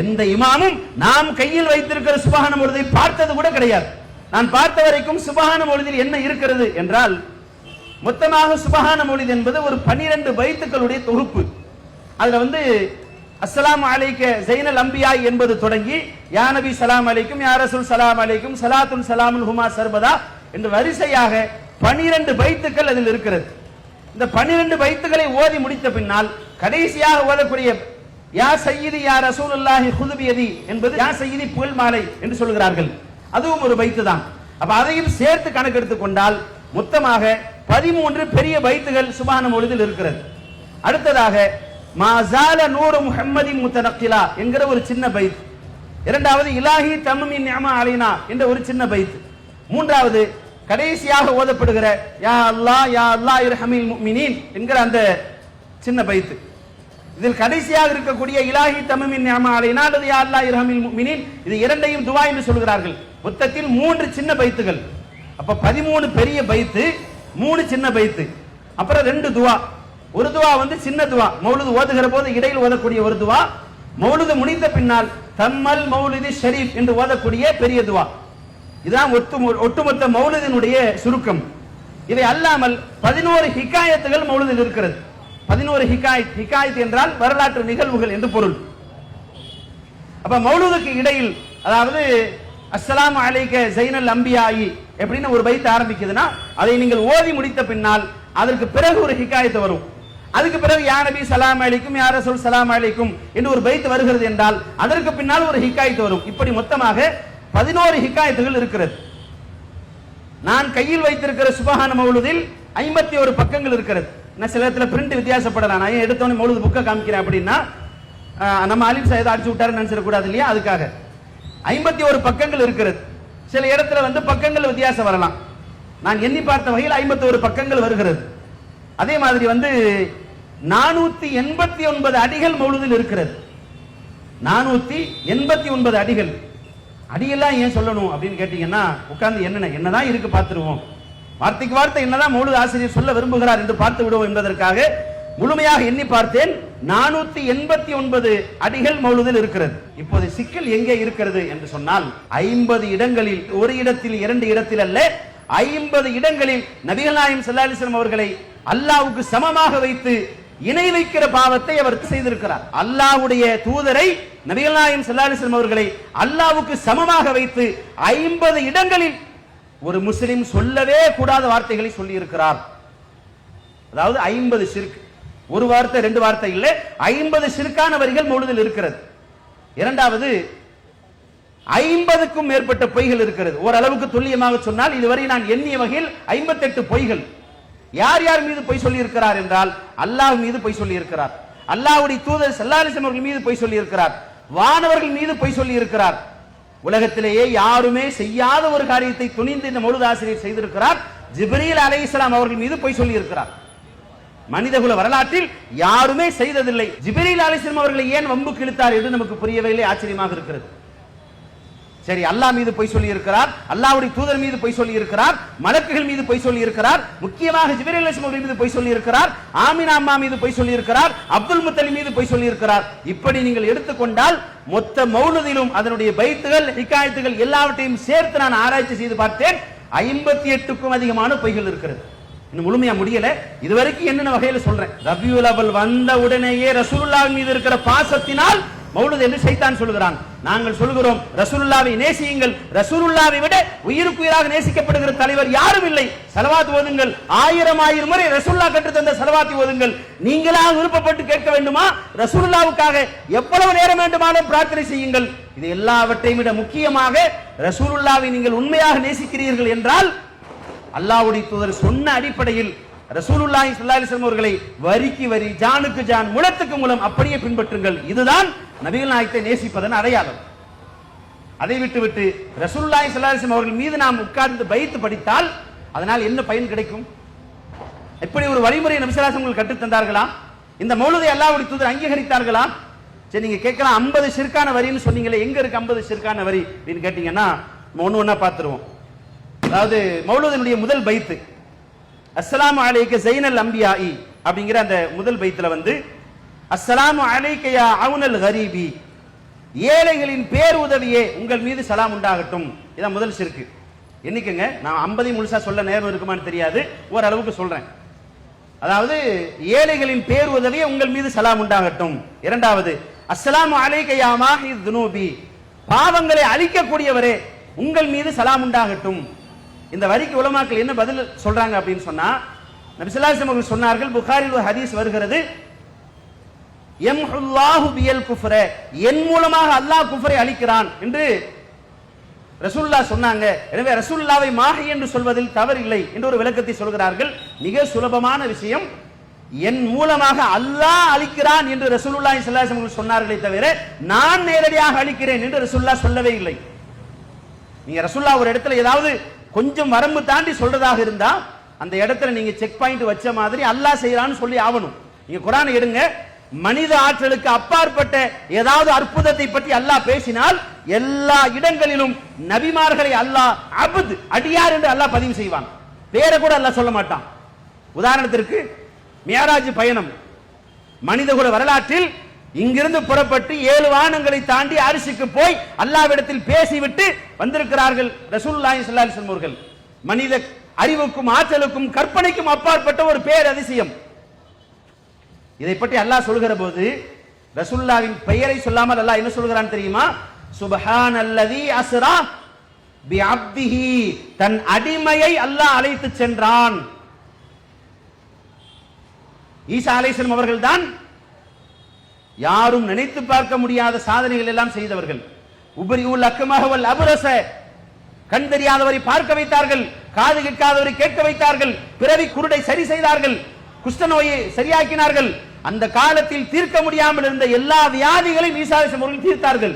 எந்த இமாமும் நாம் கையில் வைத்திருக்கிற சுபஹான மௌலிதை பார்த்தது கூட கிடையாது. நான் பார்த்த வரைக்கும் சுபஹான மௌலிதில் என்ன இருக்கிறது என்றால், மொத்தமாக சுபஹான மௌலித் என்பது ஒரு 12 பைத்துக்களுடைய தொகுப்பு. அதுல அஸ்ஸலாமு அலைக்க ஸைனல் அம்பியா என்பது தொடங்கி யா நபி ஸலாம் அலைக்கும், யா ரசூல் ஸலாம் அலைக்கும், ஸலாத்துன் ஸலாமுன் ஹுமா சர்பதா என்று வரிசையாக 12 பைத்துக்கள் அதில் இருக்கிறது. இந்த 12 பைத்துக்களை ஓதி முடித்த பின்னால் கடைசியாக ஓதக்கூடிய யா சய்யிதி யா ரசூலுல்லாஹி குது பியதி என்பது யா சய்யிதி புகழ் மாலை என்று சொல்கிறார்கள். அதுவும் ஒரு பைத்து தான். அப்ப அதையும் சேர்த்து கணக்கெடுத்துக் கொண்டால் மொத்தமாக 13 பெரிய பைத்துகள் சுப்ஹான மௌலிதில் இருக்கிறது. அடுத்ததாக மாஸால நூறு முஹம்மதின் முத்தனக்கிலா என்கிற ஒரு சின்ன பைத். இரண்டாவது இலாஹி தம்மின் நிஅமா அலைனா என்ற ஒரு சின்ன பைத். மூன்றாவது கடைசியாக ஓதப்படுகிற யா அல்லாஹ் யா அல்லாஹ் இர்ஹமில் முஃமினீன் என்கிற அந்த சின்ன பைத். இதில் கடைசியாக இருக்கக்கூடிய இலாஹி தம்மின் நிஅமா அலைனா அல்லது யா அல்லாஹ் இர்ஹமில் முஃமினீன், இது இரண்டையும் துஆ என்று சொல்கிறார்கள். மொத்தத்தில் 3 சின்ன பைத்துகள். அப்ப 13 பெரிய பைத்து, 3 சின்ன பைத்து, அப்புறம் 2 துஆ. ஒரு துவா சின்ன துவா, மௌலிது ஓதுகிற போது இடையில் ஓதக்கூடிய ஒரு துவா. மௌலிது முடிந்த பின்னால் தம்மல் மௌலிதி ஷரீஃப் என்று ஓதக்கூடிய பெரிய துவா. இதுதான் ஒட்டுமொத்த மௌலிதினுடைய சுருக்கம். இதை அல்லாமல் 11 ஹிகாயத்துகள் மௌலிதில் இருக்கிறது. 11 ஹிகாயத். ஹிகாயத் என்றால் வரலாற்று நிகழ்வுகள் என்று பொருள். அப்ப மௌலிதுக்கு இடையில், அதாவது அஸ்ஸலாமு அலைக்க ஸைனல் அம்பியாயி எப்படின்னு ஒரு பைத் ஆரம்பிக்குதுன்னா, அதை நீங்கள் ஓதி முடித்த பின்னால் அதற்கு பிறகு ஒரு ஹிகாயத்து வரும். அதுக்கு பிறகு யா நபி ஸலாம் அலைக்கும், யா ரசூல் ஸலாம் அலைக்கும் என்று ஒரு பைத் வருகிறது என்றால் அதற்கு பின்னால் ஒரு ஹிகாயத்து வரும். இப்படி மொத்தமாக 11 ஹிகாயத்துகள் இருக்கிறது. நான் கையில் வைத்திருக்கிற சுப்ஹான மௌலிதில் 51 பக்கங்கள் இருக்கிறது. நான் சில இடத்துல பிரிண்ட் வித்தியாசப்படலாம். நான் எடுத்தோன்னே மௌலிது புக்கை காமிக்கிறேன் அப்படின்னா நம்ம அலிம் சாயதை அடிச்சு விட்டாருன்னு நினைச்சிடக்கூடாது இல்லையா? அதுக்காக 51 பக்கங்கள் இருக்கிறது. சில இடத்துல பக்கங்கள் வித்தியாசம் வரலாம். நான் எண்ணி பார்த்த வகையில் 51 பக்கங்கள் வருகிறது. அதே மாதிரி 489 அடிகள் மௌலிதில் இருக்கிறது. 489 அடிகள். அடியெல்லாம் ஏன் சொல்லணும் அப்படின்னு கேட்டீங்கன்னா, உட்கார்ந்து என்னதான் இருக்கு பார்த்துருவோம், வார்த்தைக்கு வார்த்தை என்னதான் மௌலிது ஆசிரியர் சொல்ல விரும்புகிறார் என்று பார்த்து விடுவோம் என்பதற்காக முழுமையாக எண்ணி பார்த்தேன். 489 அடிகள் மௌலிதில் இருக்கிறது. இப்போது சிக்கல் எங்கே இருக்கிறது என்று சொன்னால், 50 இடங்களில், ஒரு இடத்தில் 2 இடத்தில் அல்ல, 50 இடங்களில் நபிகள் நாயகம் ஸல்லல்லாஹு அலைஹி வஸல்லம் அவர்களை அல்லாஹ்வுக்கு சமமாக வைத்து இணை வைக்கிற பாவத்தை அவர் செய்திருக்கிறார். அல்லாஹ்வுடைய தூதரை, நபிகள் நாயகம் ஸல்லல்லாஹு அலைஹி வஸல்லம் அவர்களை அல்லாஹ்வுக்கு சமமாக வைத்து 50 இடங்களில் ஒரு முஸ்லிம் சொல்லவே கூடாத வார்த்தைகளை சொல்லி இருக்கிறார். அதாவது 50 ஷிர்க். ஒரு வார்த்தை ரெண்டு வார்த்தை இல்லை, 50 ஷிர்கான வரிகள் மௌலிதில் இருக்கிறது. இரண்டாவது, 50க்கும் மேற்பட்ட பொய்கள் இருக்கிறது. ஓரளவுக்கு துல்லியமாக சொன்னால் இதுவரை நான் எண்ணிய வகையில் 58 பொய்கள். யார் யார் மீது பொய் சொல்லி இருக்கிறார் என்றால், அல்லாஹ் மீது பொய் சொல்லி இருக்கிறார், அல்லாஹ்வுடைய தூதர் ஸல்லல்லாஹு அலைஹி வஸல்லம் அவர்கள் மீது பொய் சொல்லி இருக்கிறார், வானவர்கள் மீது பொய் சொல்லி இருக்கிறார். உலகத்திலேயே யாருமே செய்யாத ஒரு காரியத்தை துணிந்து இந்த மௌலித் ஆசிரியர் செய்திருக்கிறார். ஜிப்ரீல் அலைஹிஸ்ஸலாம் அவர்கள் மீது பொய் சொல்லி இருக்கிறார். மனிதகுல வரலாற்றில் யாருமே செய்ததில்லை. ஜிப்ரீல் அலைஹிஸ்ஸலாம் அவர்களை ஏன் வம்புக்கு இழுத்தார் என்று நமக்கு புரியவே இல்லை, ஆச்சரியமாக இருக்கிறது. சரி, அல்லாஹ் மீது பொய் சொல்லி இருக்கிறார், அல்லாஹ்வுடைய தூதர் மீது பொய் சொல்லி இருக்கிறார், மலக்குகள் மீது பொய் சொல்லி இருக்கிறார், முக்கியமாக ஜிப்ரீல் அலைஹிஸ்ஸலாம் அவர்கள் மீது பொய் சொல்லி இருக்கிறார், ஆமினா அம்மா மீது பொய் சொல்லி இருக்கிறார், அப்துல் முத்தலிப் மீது பொய் சொல்லி இருக்கிறார். இப்படி நீங்கள் எடுத்துக்கொண்டால் மொத்த மௌலிதிலும் அதனுடைய பைத்துகள், ஹிகாயத்துகள் எல்லாவற்றையும் சேர்த்து நான் ஆராய்ச்சி செய்து பார்த்தேன். 58க்கும் அதிகமான பொய்கள் இருக்கிறது. இன்னும் முழுமையா முடியல. இதுவரைக்கும் என்னென்ன வகையில சொல்றேன். ரபியுல் அவல் வந்த உடனேயே ரசூலுல்லாஹ் மீது இருக்கிற பாசத்தினால் மௌலித் என்று ஷைத்தான் சொல்கிறான். நாங்கள் சொல்கிறோம், ரசூலுல்லாஹ்வை நேசியுங்கள். ரசூலுல்லாஹ்வை விட உயிருக்கு உயிராக நேசிக்கப்படுகிற தலைவர் யாரும் இல்லை. ஸலவாத் ஓதுங்கள், 1000 முறை ரசூலுல்லாஹ் கற்று தந்த ஸலவாத்தை ஓதுங்கள். நீங்களாக விருப்பப்பட்டு கேட்க வேண்டுமா? ரசூலுல்லாஹ்வுக்காக எவ்வளவு நேரம் வேண்டுமானாலும் பிரார்த்தனை செய்யுங்கள். இது எல்லாவற்றையும் விட முக்கியமாக ரசூலுல்லாஹ்வை நீங்கள் உண்மையாக நேசிக்கிறீர்கள் என்றால் அல்லாஹ்வுடைய தூதர் சொன்ன அடிப்படையில் ரசூலுல்லாஹி ஸல்லல்லாஹு அலைஹி வஸல்லம் அவர்களை வரிக்கு வரி, ஜானுக்கு ஜான், முழத்துக்கு முழம் அப்படியே பின்பற்றுங்கள். இதுதான் நபிகள் நாயகத்தை நேசிப்பதன் அடையாளம். அதை விட்டுவிட்டு ரசூலுல்லாஹி ஸல்லல்லாஹு அலைஹி வஸல்லம் அவர்கள் மீது நாம் உட்கார்ந்து பைத்து படித்தால் அதனால் என்ன பயன் கிடைக்கும்? இப்படி ஒரு வழிமுறை நபி ஸல்லல்லாஹு அலைஹி வஸல்லம் கற்றுத் தந்தார்களா? இந்த மௌலிதை அல்லாஹ்வுடைய தூதர் அங்கீகரித்தார்களா? சரி, நீங்க கேட்கலாம், 50 ஷிர்கான வரின்னு சொன்னீங்களே, எங்க இருக்கு 50 ஷிர்கான வரி அப்படின்னு கேட்டீங்கன்னா ஒண்ணு ஒண்ணா பார்த்துருவோம். அதாவது மௌலிதினுடைய முதல் பைத்து அஸ்ஸலாமு அலைக்க ஸைனல் அம்பியாஇ அப்படிங்கிற அந்த முதல் பைத்துல வந்து அஸ்ஸலாமு அலைக்க யா அவுனல் கரீபி, ஏழைகளின் பேருதவியே உங்கள் மீது சலாம் உண்டாகட்டும். இதான் முதல் ஷிர்க். என்னைக்குங்க, நான் 50 முழுசா சொல்ல நேரம் இருக்குமான்னு தெரியாது, ஓரளவுக்கு சொல்றேன். அதாவது ஏழைகளின் பேருதவியே உங்கள் மீது சலாம் உண்டாகட்டும். இரண்டாவது, அஸ்ஸலாமு அலைக்க யா மாஹித் துனூபி, பாவங்களை அழிக்கக்கூடியவரே உங்கள் மீது சலாம் உண்டாகட்டும். இந்த வரிக்கு உலமாக்கள் என்ன பதில் சொல்றாங்க அப்படின்னு சொன்னா, நபி ஸல்லல்லாஹு அலைஹி வஸல்லம் சொன்னார்கள், புகாரில் ஒரு ஹதீஸ் வருகிறது, யம்ஹுல்லாஹு பியல் குஃப்ர, என் மூலமாக அல்லாஹ் குஃப்ரை அழிக்கிறான் என்று ரசூலுல்லாஹ் சொன்னாங்க. எனவே ரசூலுல்லாஹ்வை மாஹி என்று சொல்வதில் தவறில்லை என்று ஒரு விளக்கத்தை சொல்கிறார்கள். மிக சுலபமான விஷயம், என் மூலமாக அல்லாஹ் அழிக்கிறான் என்று ரசூலுல்லாஹி ஸல்லல்லாஹு அலைஹி வஸல்லம் சொன்னார்களே தவிர நான் நேரடியாக அழிக்கிறேன் என்று ரசூலுல்லாஹ் சொல்லவே இல்லை. நீங்க ரசூலுல்லாஹ் ஒரு இடத்துல ஏதாவது கொஞ்சம் வரம்பு தாண்டி சொல்றதாக இருந்தா அந்த இடத்துல நீங்க செக் பாயிண்ட் வச்ச மாதிரி அல்லாஹ் செய்யறான்னு சொல்லி ஆவணும். நீங்க குர்ஆனை எடுங்க, மனித ஆற்றலுக்கு அப்பாற்பட்ட ஏதாவது அற்புதத்தை பற்றி அல்லாஹ் பேசினால் எல்லா இடங்களிலும் நபிமார்களை அல்லாஹ் அப்த், அடியார் என்று அல்லாஹ் பதிவு செய்வான். பேரை கூட அல்லாஹ் சொல்ல மாட்டான். உதாரணத்திற்கு மியராஜ் பயணம், மனிதகுல வரலாற்றில் இங்கிருந்து புறப்பட்டு 7 வானங்களை தாண்டி அரிசிக்கு போய் அல்லாஹ்விடத்தில் பேசிவிட்டு வந்திருக்கிறார்கள் ரசூலுல்லாஹி ஸல்லல்லாஹு அலைஹி வஸல்லம் அவர்கள். மனித அறிவுக்கும் ஆற்றலுக்கும் கற்பனைக்கும் அப்பாற்பட்ட ஒரு பேர் அதிசயம். இதை பற்றி அல்லாஹ் சொல்கிற போது ரசூலுல்லாஹ்வின் பெயரை சொல்லாமல் அல்லாஹ் என்ன சொல்கிறான் தெரியுமா? சுப்ஹானல்லதி அஸ்ரா பி அப்திஹி, தன் அடிமையை அல்லாஹ் அழைத்து சென்றான். ஈசா அலைஹிஸ்ஸலாம் அவர்கள் தான் யாரும் நினைத்து பார்க்க முடியாத சாதனைகள் எல்லாம் செய்தவர்கள். உபரியுல் அக்மஹ வல் அப்ரஸ, கண் தெரியாதவரை பார்க்க வைத்தார்கள், காது கேட்காதவரை கேட்க வைத்தார்கள், பிறவி குருடை சரி செய்தார்கள், குஷ்ட நோயை சரியாக்கினார்கள். அந்த காலத்தில் தீர்க்க முடியாமல் இருந்த எல்லா வியாதிகளையும் ஈசா அலைஹிஸ்ஸலாம் அவர்கள் தீர்த்தார்கள்.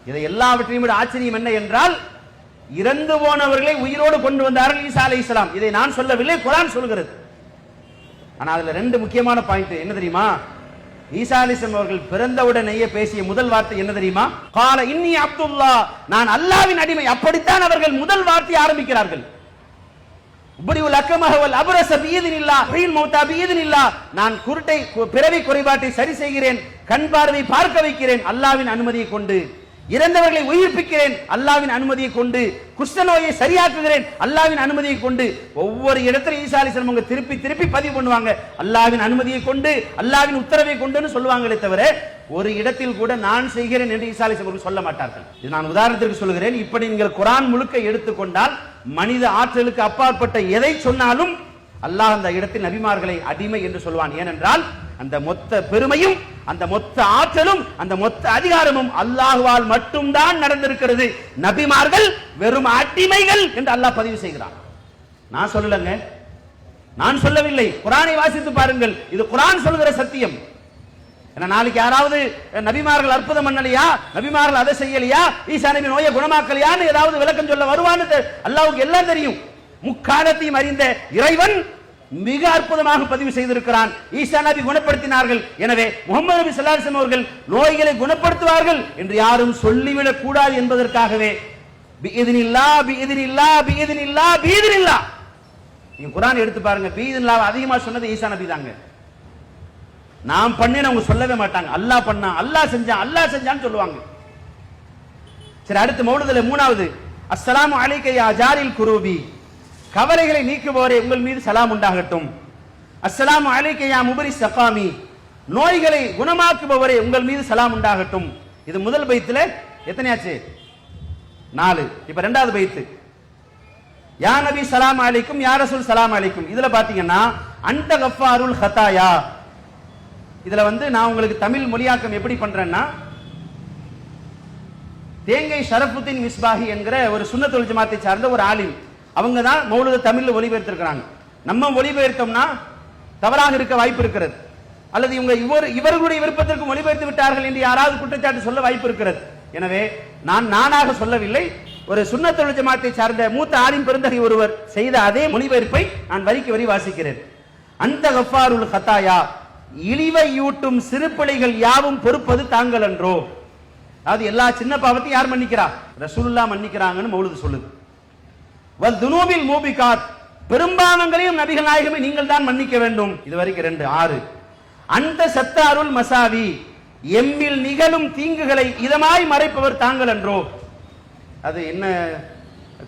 இதை எல்லாவற்றையும் விட ஆச்சரியம் என்ன என்றால், இறந்து போனவர்களை உயிரோடு கொண்டு வந்தார்கள் ஈசா அலைஹிஸ்ஸலாம். இதை நான் சொல்லவில்லை, குர்ஆன் சொல்கிறது. ஆனா அதுல 2 முக்கியமான பாயிண்ட் என்ன தெரியுமா? ஈசா அலைஹிஸ்ஸலாம் அவர்கள் பிறந்தவுடனேயே பேசிய முதல் வார்த்தை என்ன தெரியுமா? கால இன்னி அப்துல்லாஹ், நான் அல்லாஹ்வின் அடிமை. அப்படித்தான் அவர்கள் முதல் வார்த்தையை ஆரம்பிக்கிறார்கள். உபரியுல் அக்மஹ வல் அப்ரஸ பிஇذنில்லாஹ் ஹீல் மௌதா பிஇذنில்லாஹ், நான் குருட்டை பிறவி குறைபாட்டை சரி செய்கிறேன், கண் பார்வை பார்க்க வைக்கிறேன் அல்லாஹ்வின் அனுமதியை கொண்டு, இறந்தவர்களை உயிர்ப்பிக்கிறேன் அல்லாஹ்வின் அனுமதியை கொண்டு, குஷ்ட நோயை சரியாக்குகிறேன் அல்லாஹ்வின் அனுமதியை கொண்டு. ஒவ்வொரு இடத்துல ஈசா அலைஹிஸ்ஸலாம் அவங்க திருப்பி திருப்பி பதிவு பண்ணுவாங்க, அல்லாஹ்வின் அனுமதியை கொண்டு, அல்லாஹ்வின் உத்தரவை கொண்டுன்னு சொல்லுவாங்களே தவிர ஒரு இடத்தில் கூட நான் செய்கிறேன் என்று ஈசா அலைஹிஸ்ஸலாம் அவர்கள் சொல்ல மாட்டார்கள். இது நான் உதாரணத்திற்கு சொல்கிறேன். இப்படி நீங்கள் குர்ஆன் முழுக்க எடுத்துக்கொண்டால் மனித ஆற்றலுக்கு அப்பாற்பட்ட எதை சொன்னாலும் அல்லாஹ் அந்த இடத்தில் நபிமார்களை அடிமை என்று சொல்வான். ஏனென்றால் அந்த மொத்த பெருமையும் அந்த மொத்த ஆற்றலும் அந்த மொத்த அதிகாரமும் அல்லாஹ்வால் மட்டும்தான் நடந்திருக்கிறது. நபிமார்கள் வெறும் அடிமைகள் என்று அல்லாஹ் பதிவு செய்கிறான். நான் சொல்லலங்க, நான் சொல்லவில்லை. குர்ஆனை வாசித்து பாருங்கள், இது குர்ஆன் சொல்கிற சத்தியம். ஏன்னா நாளைக்கு யாராவது நபிமார்கள் அற்புதம் பண்ணலையா, நபிமார்கள் அதை செய்யலையா, ஈசா நபி நோயை குணமாக்கலையான்னு ஏதாவது விளக்கம் சொல்ல வருவான்னு அல்லாஹ்வுக்கு எல்லாம் தெரியும். முக்காலத்தையும் அறிந்த இறைவன் மிக அற்புதமாக பதிவு செய்திருக்கிறான். ஈசா நபி குணப்படுத்தினார்கள், எனவே முகமது நபி ஸல்லல்லாஹு அலைஹி வஸல்லம் அவர்கள் நோய்களை குணப்படுத்துவார்கள் என்று யாரும் சொல்லிவிடக் கூடாது என்பதற்காகவே பிஇذنில்லாஹ் பிஇذنில்லாஹ் பிஇذنில்லாஹ் பிஇذنில்லாஹ். நீங்க குர்ஆன் எடுத்து பாருங்க, பிஇذنில்லாஹ் அதிகமா சொன்னது ஈசா நபி தாங்க. நாம் பண்ணேன்னு அவங்க சொல்லவே மாட்டாங்க. அல்லாஹ் பண்ணா, அல்லாஹ் செஞ்சான், அல்லாஹ் செஞ்சான்னு சொல்லுவாங்க. சரி, அடுத்து மௌலிதுல மூணாவது, அஸ்ஸலாமு அலைக்க யா ஜாரில் குரூபி, கவலைகளை நீக்குபவரே உங்கள் மீது சலாம் உண்டாகட்டும். அஸ்ஸலாமு அலைக்க யா முபரி சஃபாமி, நோய்களை குணமாக்குபவரே உங்கள் மீது சலாம் உண்டாகட்டும். இது முதல் பைத்துல எத்தனையாச்சு? 4. இப்ப இரண்டாவது பைத்து, யா நபி சலாம் அலைக்கும் யா ரசூல் சலாம் அலைக்கும். இதுல பாத்தீங்கன்னா அன்ட கஃபாருல் ஹதாயா. இதுல நான் உங்களுக்கு தமிழ் மொழியாக்கம் எப்படி பண்றேன்னா, தேங்கை ஷரஃபுத்தீன் மிஸ்பாஹி என்கிற ஒரு சுன்னத்துல் ஜமாத்தை சார்ந்த ஒரு ஆலிம், அவங்க தான் மௌலித தமிழ்ல ஒளிபெயர்த்திருக்கிறாங்க. நம்ம மொழிபெயர்த்தோம்னா தவறாக இருக்க வாய்ப்பு இருக்கிறது, அல்லது இவர்களுடைய விருப்பத்திற்கு மொழிபெயர்த்து விட்டார்கள் என்று யாராவது குற்றச்சாட்டு சொல்ல வாய்ப்பு இருக்கிறது. எனவே நான் நானாக சொல்லவில்லை, ஒரு சுன்னத்துல் ஜமாத்தை சார்ந்த மூத்த ஆலிம் பெருந்தகை ஒருவர் செய்த அதே மொழிபெயர்ப்பை நான் வரிக்கு வரி வாசிக்கிறேன். அந்த கஃபாருல் ஹதாயா, இழிவையூட்டும் சிறுபிழைகள் யாவும் பொறுப்பது தாங்கள் அன்றோ. அதாவது எல்லா சின்ன பாவத்தையும் யார் மன்னிக்கிறா? ரசூலுல்லாஹ் மன்னிக்கிறாங்கன்னு மௌலிது சொல்லுது. வல் துனூபில் மூபிகாத், பெரும்பாவங்களையும் நபிகள் நாயகமே நீங்கள் தான் மன்னிக்க வேண்டும். இது வரைக்கும் 2. 6, அந்த சத்தாருல் மசாவி, எம்மில் நிகழும் தீங்குகளை இதமாய் மறைப்பவர் தாங்கள் அன்றோ. அது என்ன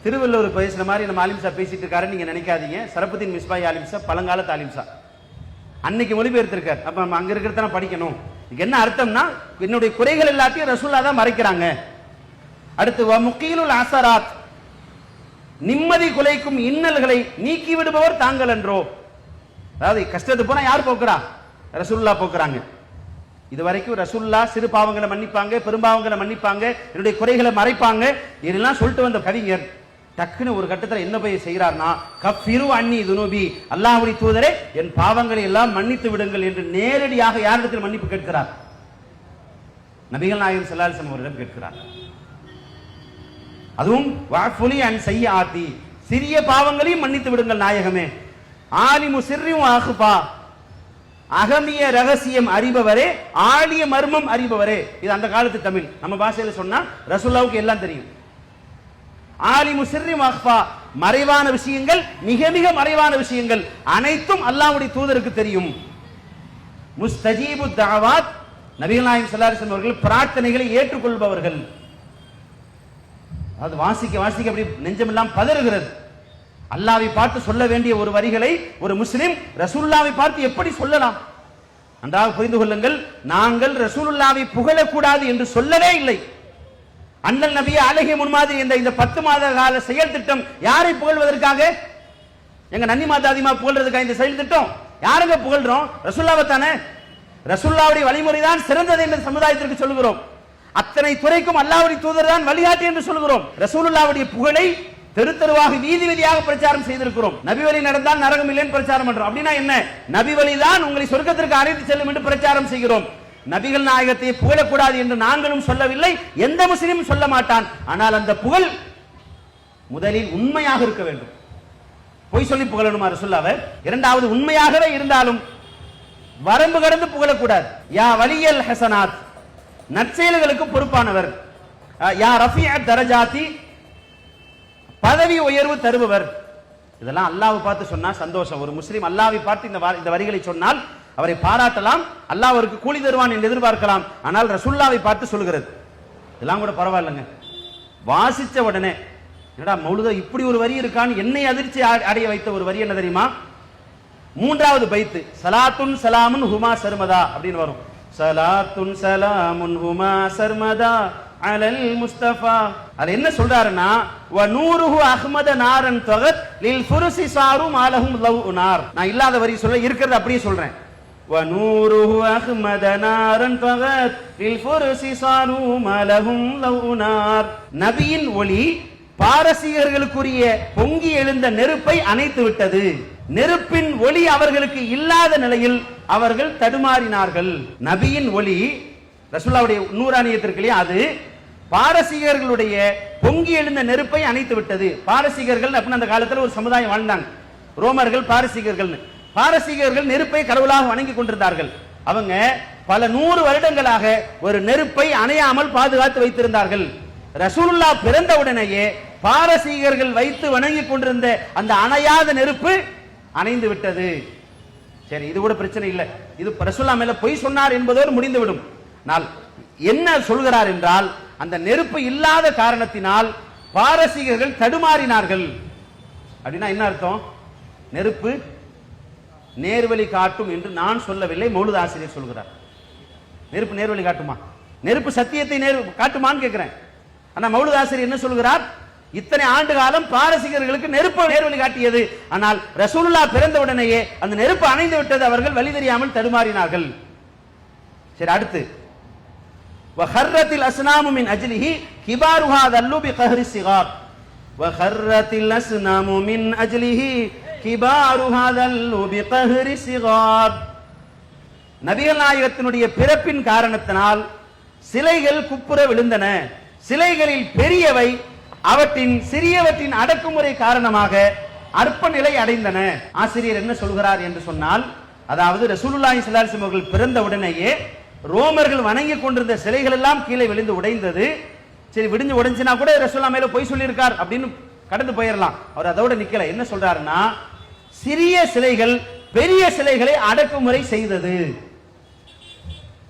திருவள்ளுவர் பேசுற மாதிரி நம்ம ஆலிம்சா பேசிட்டு இருக்காரு நீங்க நினைக்காதீங்க. ஷரஃபுத்தீன் மிஸ்பாஹி ஆலிம்சா பழங்காலத்து ஆலிம்சா, அன்னைக்கு மொழிபெயர்த்திருக்கார். அப்ப அங்க இருக்கிறத படிக்கணும். என்ன அர்த்தம்னா, என்னுடைய குறைகள் எல்லாத்தையும் ரசூலுல்லாஹ் தான் மறைக்கிறாங்க. அடுத்து முகீலுல் அஸராத், நிம்மதி குலைக்கும் இன்னல்களை நீக்கி விடுபவர் தாங்கள் என்றோ. அதாவது கஷ்டத்து போனா யார் போக்குறா? ரசூலுல்லாஹ் போக்குறாங்க. இதுவரைக்கும் ரசூலுல்லாஹ் சிறு பாவங்களை மன்னிப்பாங்க, பெரும்பாவங்களை மன்னிப்பாங்க, என்னுடைய குறைகளை மறைப்பாங்க, இதெல்லாம் சொல்லிட்டு வந்த கவிஞர் டக்குன்னு ஒரு கட்டத்தில் என்ன போய் செய்கிறார்னா, கஃபிரு அன்னி துனூபி, அல்லாஹ்வுடைய தூதரே என் பாவங்களை எல்லாம் மன்னித்து விடுங்கள் என்று நேரடியாக யாரிடத்தில் மன்னிப்பு கேட்கிறார்? நபிகள் நாயகம் ஸல்லல்லாஹு அலைஹி வஸல்லம் அவரிடம் கேட்கிறார். அதுவும் வஃபுலி அன் சய்யாத்தி, சிறிய பாவங்களையும் மன்னித்து விடுங்கள் நாயகமே. ஆலிமு சிர்ரின் அஹ்பா, அகமிய ரகசியம் அறிபவரே, ஆலிய மர்மம் அறிபவரே. இது அந்த காலத்து தமிழ். நம்ம பாஷையில சொன்னா ரசூலுல்லாஹ்வுக்கு எல்லாம் தெரியும். ஆலிமு சிர்ரின் அஹ்பா, மறைவான விஷயங்கள், மிக மிக மறைவான விஷயங்கள் அனைத்தும் அல்லாஹ்வுடைய தூதருக்கு தெரியும். முஸ்தஜீபு தஅவாத், நபிகள் நாயகம் ஸல்லல்லாஹு அலைஹி வஸல்லம் அவர்கள் பிரார்த்தனைகளை ஏற்றுக்கொள்பவர்கள். அது வாசிக்க வாசிக்க அப்படி நெஞ்சமெல்லாம் பதறுகிறது. அல்லாஹ்வை பார்த்து சொல்ல வேண்டிய ஒரு வரிகளை ஒரு முஸ்லிம் ரசூலுல்லாஹ்வை பார்த்து எப்படி சொல்லலாம்? நன்றாக புரிந்து கொள்ளுங்கள், நாங்கள் ரசூலுல்லாஹ்வை புகழக்கூடாது என்று சொல்லவே இல்லை. அண்ணல் நபி அழகிய முன்மாதிரி இந்த 10 மாத கால செயல் திட்டம் யாரை புகழ்வதற்காக? எங்க நன்னி மாதாதிமா புகழ்றதுக்காக இந்த செயல் திட்டம்? யாருங்க புகழ்றோம்? ரசூலுல்லாஹ்வை தானே. ரசூலுல்லாஹ்வுடைய வழிமுறைதான் சிறந்தது என்று சமுதாயத்திற்கு சொல்கிறோம். அத்தனை துறைக்கும் அல்லாஹ்வுடைய தூதர் தான் வழிகாட்டி என்று சொல்கிறோம். ரசூலுல்லாஹ்வுடைய புகழை தெரு தெருவாக வீதி வீதியாக பிரச்சாரம் செய்திருக்கிறோம். நபி வழி நடந்தால் நரகம் இல்லைன்னு பிரச்சாரம் பண்றோம். அப்படின்னா என்ன? நபி வழிதான் உங்களை சொர்க்கத்திற்கு அழைத்து செல்லும் என்று பிரச்சாரம் செய்கிறோம். நபிகள் நாயகத்தை புகழக்கூடாது என்று நாங்களும் சொல்லவில்லை, எந்த முஸ்லிமும் சொல்ல மாட்டான். ஆனால் அந்த புகழ் முதலில் உண்மையாக இருக்க வேண்டும். பொய் சொல்லி புகழணுமா ரசூலுல்லாஹ்வை? இரண்டாவது, உண்மையாகவே இருந்தாலும் வரம்பு கடந்து புகழக்கூடாது. யா வலியல் ஹசனாத், நற்செயல்களுக்கு பொறுப்பானவர். யா ரஃபீஅத் தரஜாத்தி, பதவி உயர்வு தருபவர். இதெல்லாம் அல்லாஹ்வை பார்த்து சொன்னா சந்தோஷம். ஒரு முஸ்லிம் அல்லாஹ்வை பார்த்து இந்த வரிகளை சொன்னால் அவரை பாராட்டலாம், அல்லாஹ் அவருக்கு கூலி தருவான் என்று எதிர்பார்க்கலாம். ஆனால் ரசூலுல்லாஹ்வை பார்த்து சொல்கிறது இதெல்லாம் கூட பரவாயில்லைங்க. வாசிச்ச உடனே என்னடா மௌலுதா இப்படி ஒரு வரி இருக்கான்னு என்னை அதிர்ச்சி அடைய வைத்த ஒரு வரி என்ன தெரியுமா? 3வது பைத்து, சலாத்துன் சலாமுன் ஹுமா சர்மதா அப்படின்னு வரும். சலாத்துன் சலாமுன் ஹுமா சர்மதா அலல் முஸ்தஃபா. அது என்ன சொல்றாருன்னா வ நூருஹு அஹ்மத நாரன் தகத் லில் ஃபுருசி சாரு மாலஹும் லவ் நார். நான் இல்லாத வரி சொல்ல இருக்கிறது அப்படியே சொல்றேன். வ நூருஹு அஹ்மத நாரன் தகத் லில் ஃபுருசி சாரு மாலஹும் லவ் நார். நபியின் ஒளி பாரசீகர்களுக்குரிய பொங்கி எழுந்த நெருப்பை அணைத்து விட்டது. நெருப்பின் ஒளி அவர்களுக்கு இல்லாத நிலையில் அவர்கள் தடுமாறினார்கள். நபியின் ஒளி ரசூலுல்லாஹ்வுடைய நூறானியத்திற்குள்ளே அது பாரசீகர்களுடைய பொங்கி எழுந்த நெருப்பை அணைத்து விட்டது. பாரசீகர்கள் அப்படின்னு அந்த காலத்தில் ஒரு சமுதாயம் வாழ்ந்தாங்க. ரோமர்கள் பாரசீகர்கள். பாரசீகர்கள் நெருப்பை கடவுளாக வணங்கி கொண்டிருந்தார்கள். அவங்க பல 100 வருடங்களாக ஒரு நெருப்பை அணையாமல் பாதுகாத்து வைத்திருந்தார்கள். ரசூலுல்லாஹ் பிறந்த உடனேயே பாரசீகர்கள் வைத்து வணங்கி கொண்டிருந்த அந்த அணையாத நெருப்பு அணைந்து விட்டது. சரி, இது கூட பிரச்சனை இல்லை. இது ரசூலுல்லாஹ் மேல பொய் சொன்னார் என்பதோடு முடிந்துவிடும். என்ன சொல்கிறார் என்றால் அந்த நெருப்பு இல்லாத காரணத்தினால் பாரசீகர்கள் தடுமாறினார்கள். அப்படின்னா என்ன அர்த்தம்? நெருப்பு நேர்வழி காட்டும் என்று நான் சொல்லவில்லை, மௌலூத் ஆசிரியர் சொல்கிறார். நெருப்பு நேர்வழி காட்டுமா? நெருப்பு சத்தியத்தை காட்டுமான்னு கேட்கிறேன். ஆனா மௌலூத் ஆசிரியர் என்ன சொல்கிறார்? இத்தனை ஆண்டு காலம் பாரசீகர்களுக்கு நெருப்பு நேர்வழி காட்டியது. ஆனால் ரசூலுல்லாஹ் பிறந்த உடனேயே அந்த நெருப்பு அணைந்து விட்டது. அவர்கள் வழி தெரியாமல் தடுமாறினார்கள். சரி, அடுத்து வஹர்ரத்தில் அஸ்னாமு மின் அஜ்லிஹி கிபாருஹா தல்லு பிகஹரி ஸிகார். வஹர்ரத்தில் அஸ்னாமு மின் அஜ்லிஹி கிபாருஹா தல்லு பிகஹரி ஸிகார். நபிகள் நாயகத்தினுடைய பிறப்பின் காரணத்தினால் சிலைகள் குப்புற விழுந்தன. சிலைகளில் பெரியவை அவற்றின் சிறியவற்றின் அடக்குமுறை காரணமாக அற்ப நிலை அடைந்தன. ஆசிரியர் என்ன சொல்கிறார் என்று சொன்னால், அதாவது ரசூலுல்லாஹி ஸல்லல்லாஹு அலைஹி வஸல்லம் அவர்கள் பிறந்த உடனேயே ரோமர்கள் வணங்கி கொண்டிருந்த சிலைகள் எல்லாம் கீழே விழுந்து உடைந்தது. சரி, விடிஞ்சு உடைஞ்சினா கூட ரசூலுல்லாஹ் மேல பொய் சொல்லியிருக்கார் அப்படின்னு கடந்து போயிடலாம். அவர் அதோட நிக்கல. என்ன சொல்றாருன்னா, சிறிய சிலைகள் பெரிய சிலைகளை அடக்குமுறை செய்தது.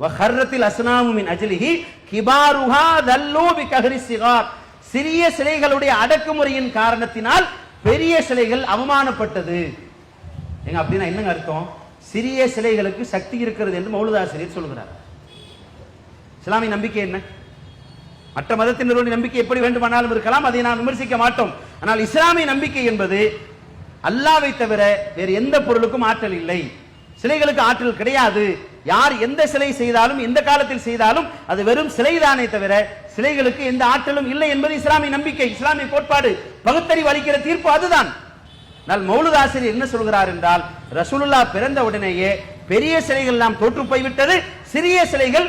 வஹர்ரத்தில் அஸ்னாமு மின் அஜ்லிஹி கிபாருஹா தல்லு பிகஹரி ஸிகார். சிறிய சிலைகளுடைய அடக்குமுறையின் காரணத்தினால் பெரிய சிலைகள் அவமானப்பட்டது. எங்க அப்படின்னா என்னங்க அர்த்தம்? சிறிய சிலைகளுக்கு சக்தி இருக்கிறது என்று மௌலூத் ஆசிரியர் சொல்கிறார். இஸ்லாமிய நம்பிக்கை என்ன? மற்ற மதத்தினருடைய நம்பிக்கை எப்படி வேண்டுமானாலும் இருக்கலாம், அதை நாம் விமர்சிக்க மாட்டோம். ஆனால் இஸ்லாமிய நம்பிக்கை என்பது அல்லாஹ்வை தவிர வேறு எந்த பொருளுக்கும் ஆற்றல் இல்லை. சிலைகளுக்கு ஆற்றல் கிடையாது. யார் எந்த சிலை செய்தாலும் எந்த காலத்தில் செய்தாலும் அது வெறும் சிலைதானே தவிர சிலைகளுக்கு எந்த ஆற்றலும் இல்லை என்பது இஸ்லாமிய நம்பிக்கை, இஸ்லாமிய கோட்பாடு. பகுத்தறிவு அளிக்கிற தீர்ப்பு அதுதான். மௌலூத் ஆசிரியர் என்ன சொல்கிறார் என்றால், ரசூலுல்லாஹ் பிறந்த உடனேயே பெரிய சிலைகள் எல்லாம் தோற்று போய்விட்டது. சிறிய சிலைகள்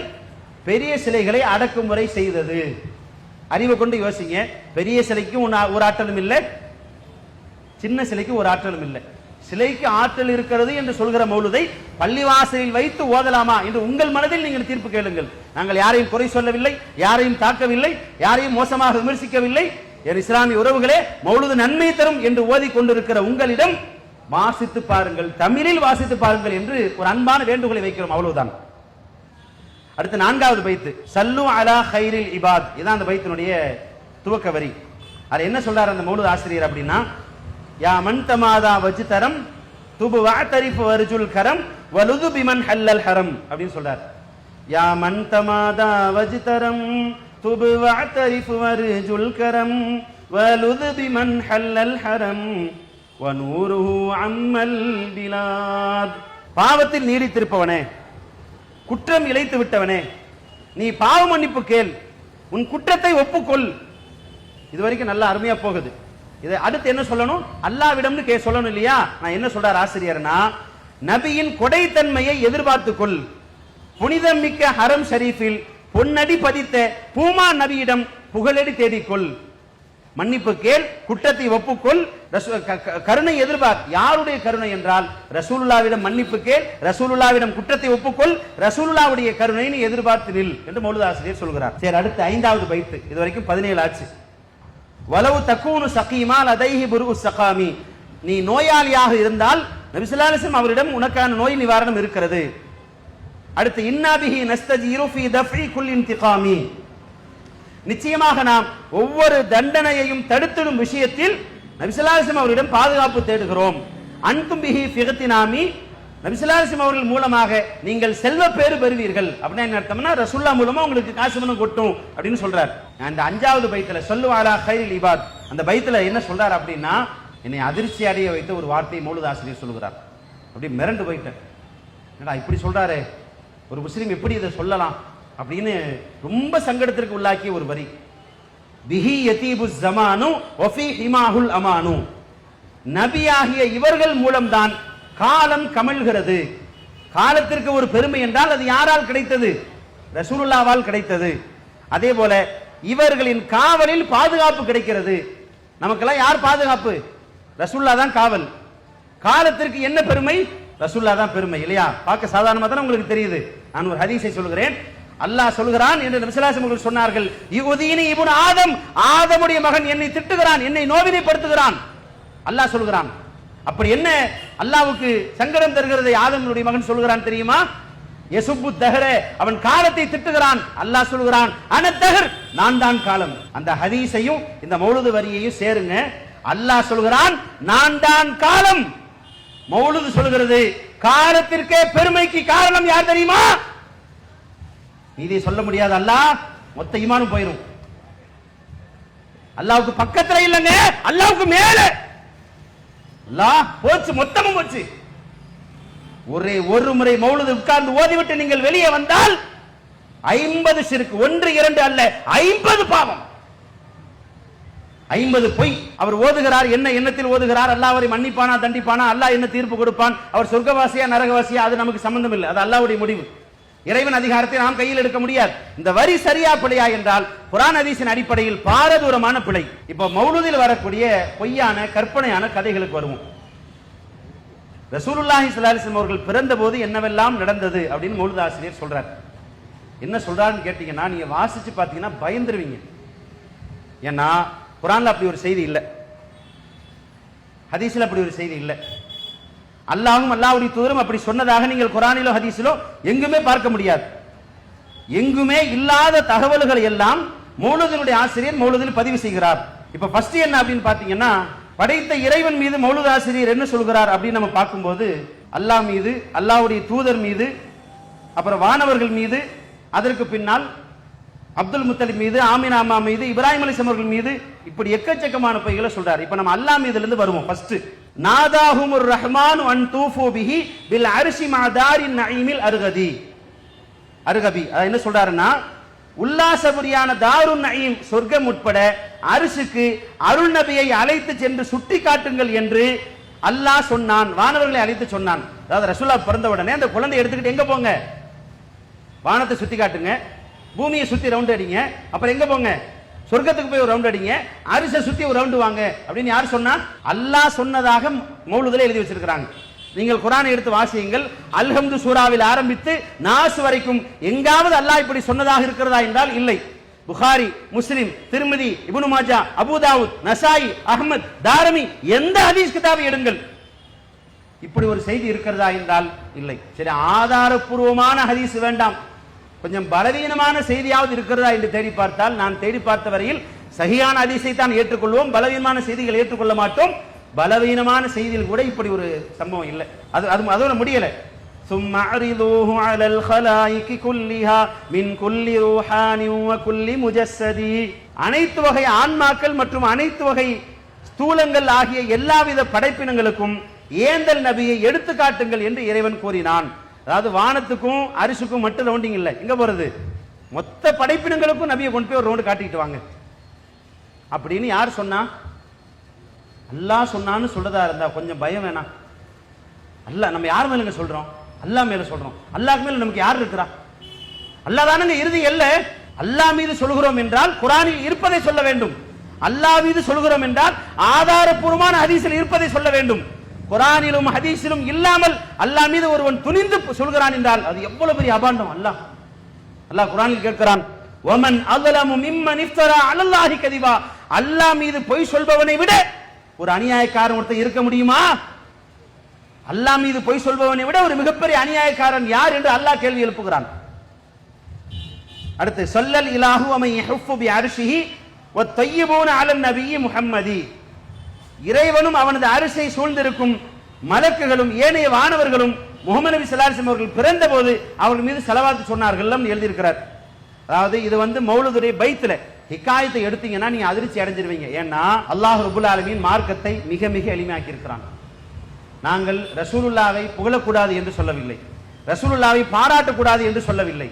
பெரிய சிலைகளை அடக்குமுறை செய்தது. அறிவை கொண்டு யோசிங்க. பெரிய சிலைக்கும் ஒரு ஆற்றலும் இல்லை, சின்ன சிலைக்கு ஒரு ஆற்றலும் இல்லை. சிலைக்கு ஆற்றல் இருக்கிறது என்று சொல்கிற மௌலூதை பள்ளிவாசலில் வைத்து ஓதலாமா என்று உங்கள் மனதில் நீங்கள் தீர்ப்பு கேளுங்கள். நாங்கள் யாரையும் குறை சொல்லவில்லை, யாரையும் தாக்கவில்லை, யாரையும் மோசமாக விமர்சிக்கவில்லை. என் இஸ்லாமிய உறவுகளே, மௌலூது நன்மை தரும் என்று ஓதி கொண்டிருக்கிற உங்களிடம் வாசித்து பாருங்கள், தமிழில் வாசித்து பாருங்கள் என்று ஒரு அன்பான வேண்டுகோளை வைக்கிறோம். அவ்வளவுதான். அடுத்து 4வது பைத்து, சல்லு அலா கைரில் இபாத். இதான் அந்த பைத்தினுடைய துவக்க வரி. அது என்ன சொல்றாரு அந்த மௌலூத் ஆசிரியர் அப்படின்னா, யா மன் தமாதா வஜ்தரம் துபு வஅதரிஃபு வர்ஜுல் கரம் வலுது பிமன் ஹல்லல் ஹரம் அப்படின்னு சொல்றார். யா மன் தமாதா வஜ்தரம் துபு வஅதரிஃபு வர்ஜுல் கரம் வலுது பிமன் ஹல்லல் ஹரம் வநூருஹு அம்மல் பிலாத். பாவத்தில் நீடித்திருப்பவனே, குற்றம் இழைத்து விட்டவனே, நீ பாவ மன்னிப்பு கேள், உன் குற்றத்தை ஒப்புக்கொள். இதுவரைக்கும் நல்லா அருமையா போகுது. இதை அடுத்து என்ன சொல்லணும்? அல்லாஹ்விடம்னு சொல்லணும் இல்லையா? நான் என்ன சொல்றார் ஆசிரியர்னா, நபியின் கொடைத்தன்மையை எதிர்பார்த்துக்கொள். புனிதம் மிக்க ஹரம் ஷரீஃபில் பொன்னடி பதித்த பூமா நபியிடம் புகழடி தேடிக்கொள். மன்னிப்பு கேள், குற்றத்தை ஒப்புக்கொள், கருணை எதிர்பார். யாருடைய கருணை என்றால் ரசூலுல்லாவிடம் மன்னிப்பு கேள், ரசூலுல்லாவிடம் குற்றத்தை ஒப்புக்கொள், ரசூலுல்லாவுடைய கருணையை எதிர்பார்த்து நில் என்று மௌலூத் ஆசிரியர் சொல்கிறார். சரி, அடுத்து 5வது பைத்து. இது வரைக்கும் 17 ஆச்சு. வலவு தக்கூனு சகீமா லதைஹி புரு சகாமி. நீ நோயாளியாக இருந்தால் நபி ஸல்லல்லாஹு அலைஹி வஸல்லம் அவரிடம் உனக்கான நோய் நிவாரணம் இருக்கிறது. அடுத்து இன்னாபிஹி நஸ்தஜீரு ஃபீ தஃபி குல் இன்திகாமி. நிச்சயமாக நாம் ஒவ்வொரு தண்டனையையும் தடுத்திடும் விஷயத்தில் நபி ஸல்லல்லாஹு அலைஹி வஸல்லம் அவரிடம் பாதுகாப்பு தேடுகிறோம். அன்தும் பிஹி ஃபிகத்தினாமி நபி ஸல்லல்லாஹு அலைஹி வஸல்லம் அவர்கள் மூலமாக நீங்கள் செல்வ பேறு பெறுவீர்கள். அப்படின்னா என்ன அர்த்தம்னா ரசூலுல்லாஹ் மூலமா உங்களுக்கு காசு பணம் கொட்டும் அப்படின்னு சொல்றார். அந்த 5வது பைத்துல ஸல்லு அலா கைரில் இபாத், அந்த பைத்துல என்ன சொல்றார் அப்படின்னா, என்னை அதிர்ச்சி அடைய வைத்த ஒரு வார்த்தையை மௌலூத் ஆசிரியர் சொல்கிறார். அப்படி மிரண்டு போயிட்டேன், என்னடா இப்படி சொல்றாரு, ஒரு முஸ்லீம் எப்படி இதை சொல்லலாம் அப்படின்னு ரொம்ப சங்கடத்திற்கு உள்ளாக்கிய ஒரு வரி. பிஹி யதீபு ஸமானு வஃபீ ஹிமாஹுல் அமானு, நபியாகிய இவர்கள் மூலம்தான் காலம் கமழ்கிறது. காலத்திற்கு ஒரு பெருமை என்றால் அது யாரால் கிடைத்தது? ரசூலுல்லாஹ்வால் கிடைத்தது. அதே போல இவர்களின் காவலில் பாதுகாப்பு கிடைக்கிறது. நமக்கெல்லாம் யார் பாதுகாப்பு? ரசூலுல்லாஹ் தான் காவல். காலத்திற்கு என்ன பெருமை? ரசூலுல்லாஹ் தான் பெருமை இல்லையா? பார்க்க சாதாரணமா தான் உங்களுக்கு தெரியுது. நான் ஒரு ஹதீஸை சொல்கிறேன். அல்லாஹ் சொல்கிறான் என்று நபி ஸல்லல்லாஹு அலைஹி வஸல்லம் சொன்னார்கள், யுதீனி இப்னு ஆதம், ஆதமுடைய மகன் என்னை திட்டுகிறான், என்னை நோவினைப்படுத்துகிறான். அல்லாஹ் சொல்கிறான். அப்படி என்ன அல்லாஹ்வுக்கு சங்கடம் தருகிறது ஆதமுடைய மகன் சொல்கிறான் தெரியுமா? யசுப்பு தஹர, அவன் காலத்தை திட்டுகிறான். அல்லாஹ் சொல்கிறான், அன தஹர், நான் தான் காலம். அந்த ஹதீஸையும் இந்த மௌலூது வரியையும் சேருங்க. அல்லாஹ் சொல்கிறான், நான் தான் காலம். மௌலூது சொல்கிறது காலத்திற்கே பெருமைக்கு காரணம் யார் தெரியுமா? இதை சொல்ல முடியாது. அல்லாஹ் மொத்த ஈமானும் போயிரும். அல்லாஹ்வுக்கு பக்கத்துல இல்லங்க, அல்லாஹ்வுக்கு மேல. அல்லாஹ் போச்சு, மொத்தமும் போச்சு. ஒரே ஒரு முறை மௌலூது உட்கார்ந்து ஓதிவிட்டு நீங்கள் வெளியே வந்தால் 50 ஷிர்க், 1 2 அல்ல 50 பாவம், 50 பொய். அவர் ஓதுகிறார், என்ன எண்ணத்தில் ஓதுகிறார்? அல்லாஹ் அவரை மன்னிப்பானா தண்டிப்பானா? அல்லாஹ் என்ன தீர்ப்பு கொடுப்பான்? அவர் சொர்க்கவாசியா நரகவாசியா? அது நமக்கு சம்பந்தம் இல்லை, அது அல்லாஹ்வுடைய முடிவு. இறைவன் அதிகாரத்தை நாம் கையில் எடுக்க முடியாது. இந்த வரி சரியா பிழையா என்றால் குர்ஆன் ஹதீஸின் அடிப்படையில் பாரதூரமான பிழை. இப்போ மௌலூதில் வரக்கூடிய பொய்யான கற்பனையான கதைகளுக்கு வருவோம். ரசூலுல்லாஹி ஸல்லல்லாஹு அலைஹி வஸல்லம் அவர்கள் பிறந்த போது என்னவெல்லாம் நடந்தது அப்படின்னு மௌலூத் ஆசிரியர் சொல்றார். என்ன சொல்றாருன்னு கேட்டீங்கன்னா, நீங்க வாசிச்சு பார்த்தீங்கன்னா பயந்துருவீங்க. ஏன்னா குர்ஆன்ல அப்படி ஒரு செய்தி இல்லை, ஹதீஸ்ல அப்படி ஒரு செய்தி இல்லை. அல்லாஹ்வும் அல்லாஹ்வுடைய தூதரும் அப்படி சொன்னதாக நீங்கள் குர்ஆனிலோ ஹதீஸிலோ எங்குமே பார்க்க முடியாது. எங்குமே இல்லாத தகவல்கள் எல்லாம் மௌலூதினுடைய ஆசிரியர் மௌலூதில் பதிவு செய்கிறார். இப்ப ஃபர்ஸ்ட் என்ன அப்படின்னு பாத்தீங்கன்னா, படைத்த இறைவன் மீது மௌலூத் ஆசிரியர் என்ன சொல்கிறார் அப்படின்னு நம்ம பார்க்கும்போது, அல்லாஹ் மீது, அல்லாஹ்வுடைய தூதர் மீது, அப்புறம் வானவர்கள் மீது, அதற்கு பின்னால் அப்துல் முத்தலிப் மீது, ஆமினா அம்மா மீது, இப்ராஹிம் அலைஹிஸ்ஸலாம் அவர்கள் மீது, இப்படி எக்கச்சக்கமான பொய்களை சொல்றாரு. இப்ப நம்ம அல்லாஹ் மீதுல இருந்து வருவோம். ஃபர்ஸ்ட் நாதாஹுமுர் ரஹ்மானு அன் தூஃபு பிஹி பில் அர்ஷி மஅதாரின் நஈமில் அர்கதி அர்கபி. என்ன சொல்றாருன்னா, உல்லாசபுரியான தாருன் நஈம் சொர்க்கம் உட்பட அரிசுக்கு அருள் நபியை அழைத்து சென்று சுட்டி காட்டுங்கள் என்று அல்லாஹ் சொன்னான், வானவர்களை அழைத்து சொன்னான். அதாவது ரசூலுல்லாஹ் பிறந்த உடனே அந்த குழந்தை எடுத்துக்கிட்டு எங்க போங்க? வானத்தை சுத்தி காட்டுங்க, பூமியை சுத்தி ரவுண்ட் அடிங்க, அப்புறம் எங்க போங்க? சொர்க்கத்துக்கு போய் ஒரு ரவுண்ட் அடிங்க, அரிசை சுத்தி ஒரு ரவுண்ட் வாங்க அப்படின்னு யார் சொன்னா? அல்லாஹ் சொன்னதாக மௌலூதுல எழுதி வச்சிருக்காங்க. நீங்கள் குர்ஆனை எடுத்து வாசியுங்கள். அல்ஹம்து சூராவில் ஆரம்பித்து நாஸ் வரைக்கும் எங்காவது அல்லாஹ் இப்படி சொன்னதாக இருக்கிறதா என்றால் இல்லை. புகாரி, முஸ்லிம், திருமிதி, இப்னு மாஜா, அபூ தாவூத், நசாயி, அஹ்மத், தாரமி, எந்த ஹதீஸ் கிதாபை எடுங்கள், இப்படி ஒரு செய்தி இருக்கிறதா என்றால் இல்லை. சரி, ஆதாரப்பூர்வமான ஹதீஸ் வேண்டாம், கொஞ்சம் பலவீனமான செய்தியாவது இருக்கிறதா என்று தேடி பார்த்தால், நான் தேடி பார்த்த வரையில் சஹீஹான ஹதீஸை தான் ஏற்றுக்கொள்வோம், பலவீனமான செய்திகள் ஏற்றுக்கொள்ள மாட்டோம். பலவீனமான செய்தியில் கூட இப்படி ஒரு சம்பவம் இல்லை. அதோட முடியல. சும்ம அரிதுஹு அலல் ஹலாயிகி குல்லிஹா மின் குல்லி ரூஹானி வ குல்லி முஜஸ்ஸதி, அனைத்து வகை ஆன்மாக்கள் மற்றும் அனைத்து வகை ஸ்தூலங்கள் ஆகிய எல்லாவித படைப்பினங்களுக்கும் ஏந்தல் நபியை எடுத்து காட்டுங்கள் என்று இறைவன் கூறினான். அதாவது வானத்துக்கும் அரிசுக்கும் மட்டும் ரவுண்டிங் இல்லை, எங்க போறது? மொத்த படைப்பினங்களுக்கும் நபியை கொண்டு போய் ஒரு ரவுண்டு காட்டிக்கிட்டு வாங்க அப்படின்னு யார் சொன்னா? அல்லாஹ் சொன்னான்னு சொல்றதா இருந்தா கொஞ்சம் பயம் வேணாம். அல்லாஹ் நம்ம யார் மேலங்க சொல்றோம்? அல்லாஹ் மேல சொல்றோம். அல்லாஹ் மேல நமக்கு யார் இருக்கிறா? அல்லாஹ் தானங்க இறுதி அல்ல. அல்லாஹ் மீது சொல்கிறோம் என்றால் குர்ஆனில் இருப்பதை சொல்ல வேண்டும். அல்லாஹ் மீது சொல்கிறோம் என்றால் ஆதாரப்பூர்வமான ஹதீஸில் இருப்பதை சொல்ல வேண்டும். குர்ஆனிலும் ஹதீஸிலும் இல்லாமல் அல்லாஹ் மீது ஒருவன் துணிந்து சொல்கிறான் என்றால் அது எவ்வளவு பெரிய அபாண்டம். அல்லாஹ் குர்ஆனில் கேட்கிறான், வமன் அஸலமு மிம்மன் இஃப்தரா அலல்லாஹி கதிபா, அல்லாஹ் மீது பொய் சொல்பவனை விட ஒரு அநியாயக்காரன் ஒருத்தன் இருக்க முடியுமா? அல்லாஹ் மீது பொய் சொல்பவனை விட ஒரு மிகப்பெரிய அநியாயக்காரன் யார் என்று அல்லாஹ் கேள்வி எழுப்புகிறான். அடுத்து ஸல்லல் இலாஹு வ மன் யஹுஃபு பி அர்ஷிஹி வ தய்யிபூன அலன் நபியி முஹம்மதி, இறைவனும் அவனது அரிசை சூழ்ந்திருக்கும் மலக்குகளும் ஏனைய வானவர்களும் முகமது நபி ஸல்லல்லாஹு அலைஹி வஸல்லம் அவர்கள் பிறந்த போது அவர்கள் மீது ஸலவாத் சொன்னார்கள் எழுதியிருக்கிறார். அதாவது இது மௌலூதுடைய பைத்துல ஹிகாயத்தை எடுத்தீங்கன்னா நீங்க அதிர்ச்சி அடைஞ்சிருவீங்க. ஏன்னா அல்லாஹ் ரப்பல் ஆலமீன் மார்க்கத்தை மிக மிக எளிமையாக்கி இருக்கிறான். நாங்கள் ரசூலுல்லாவை புகழக்கூடாது என்று சொல்லவில்லை, ரசூலுல்லாவை பாராட்டக்கூடாது என்று சொல்லவில்லை.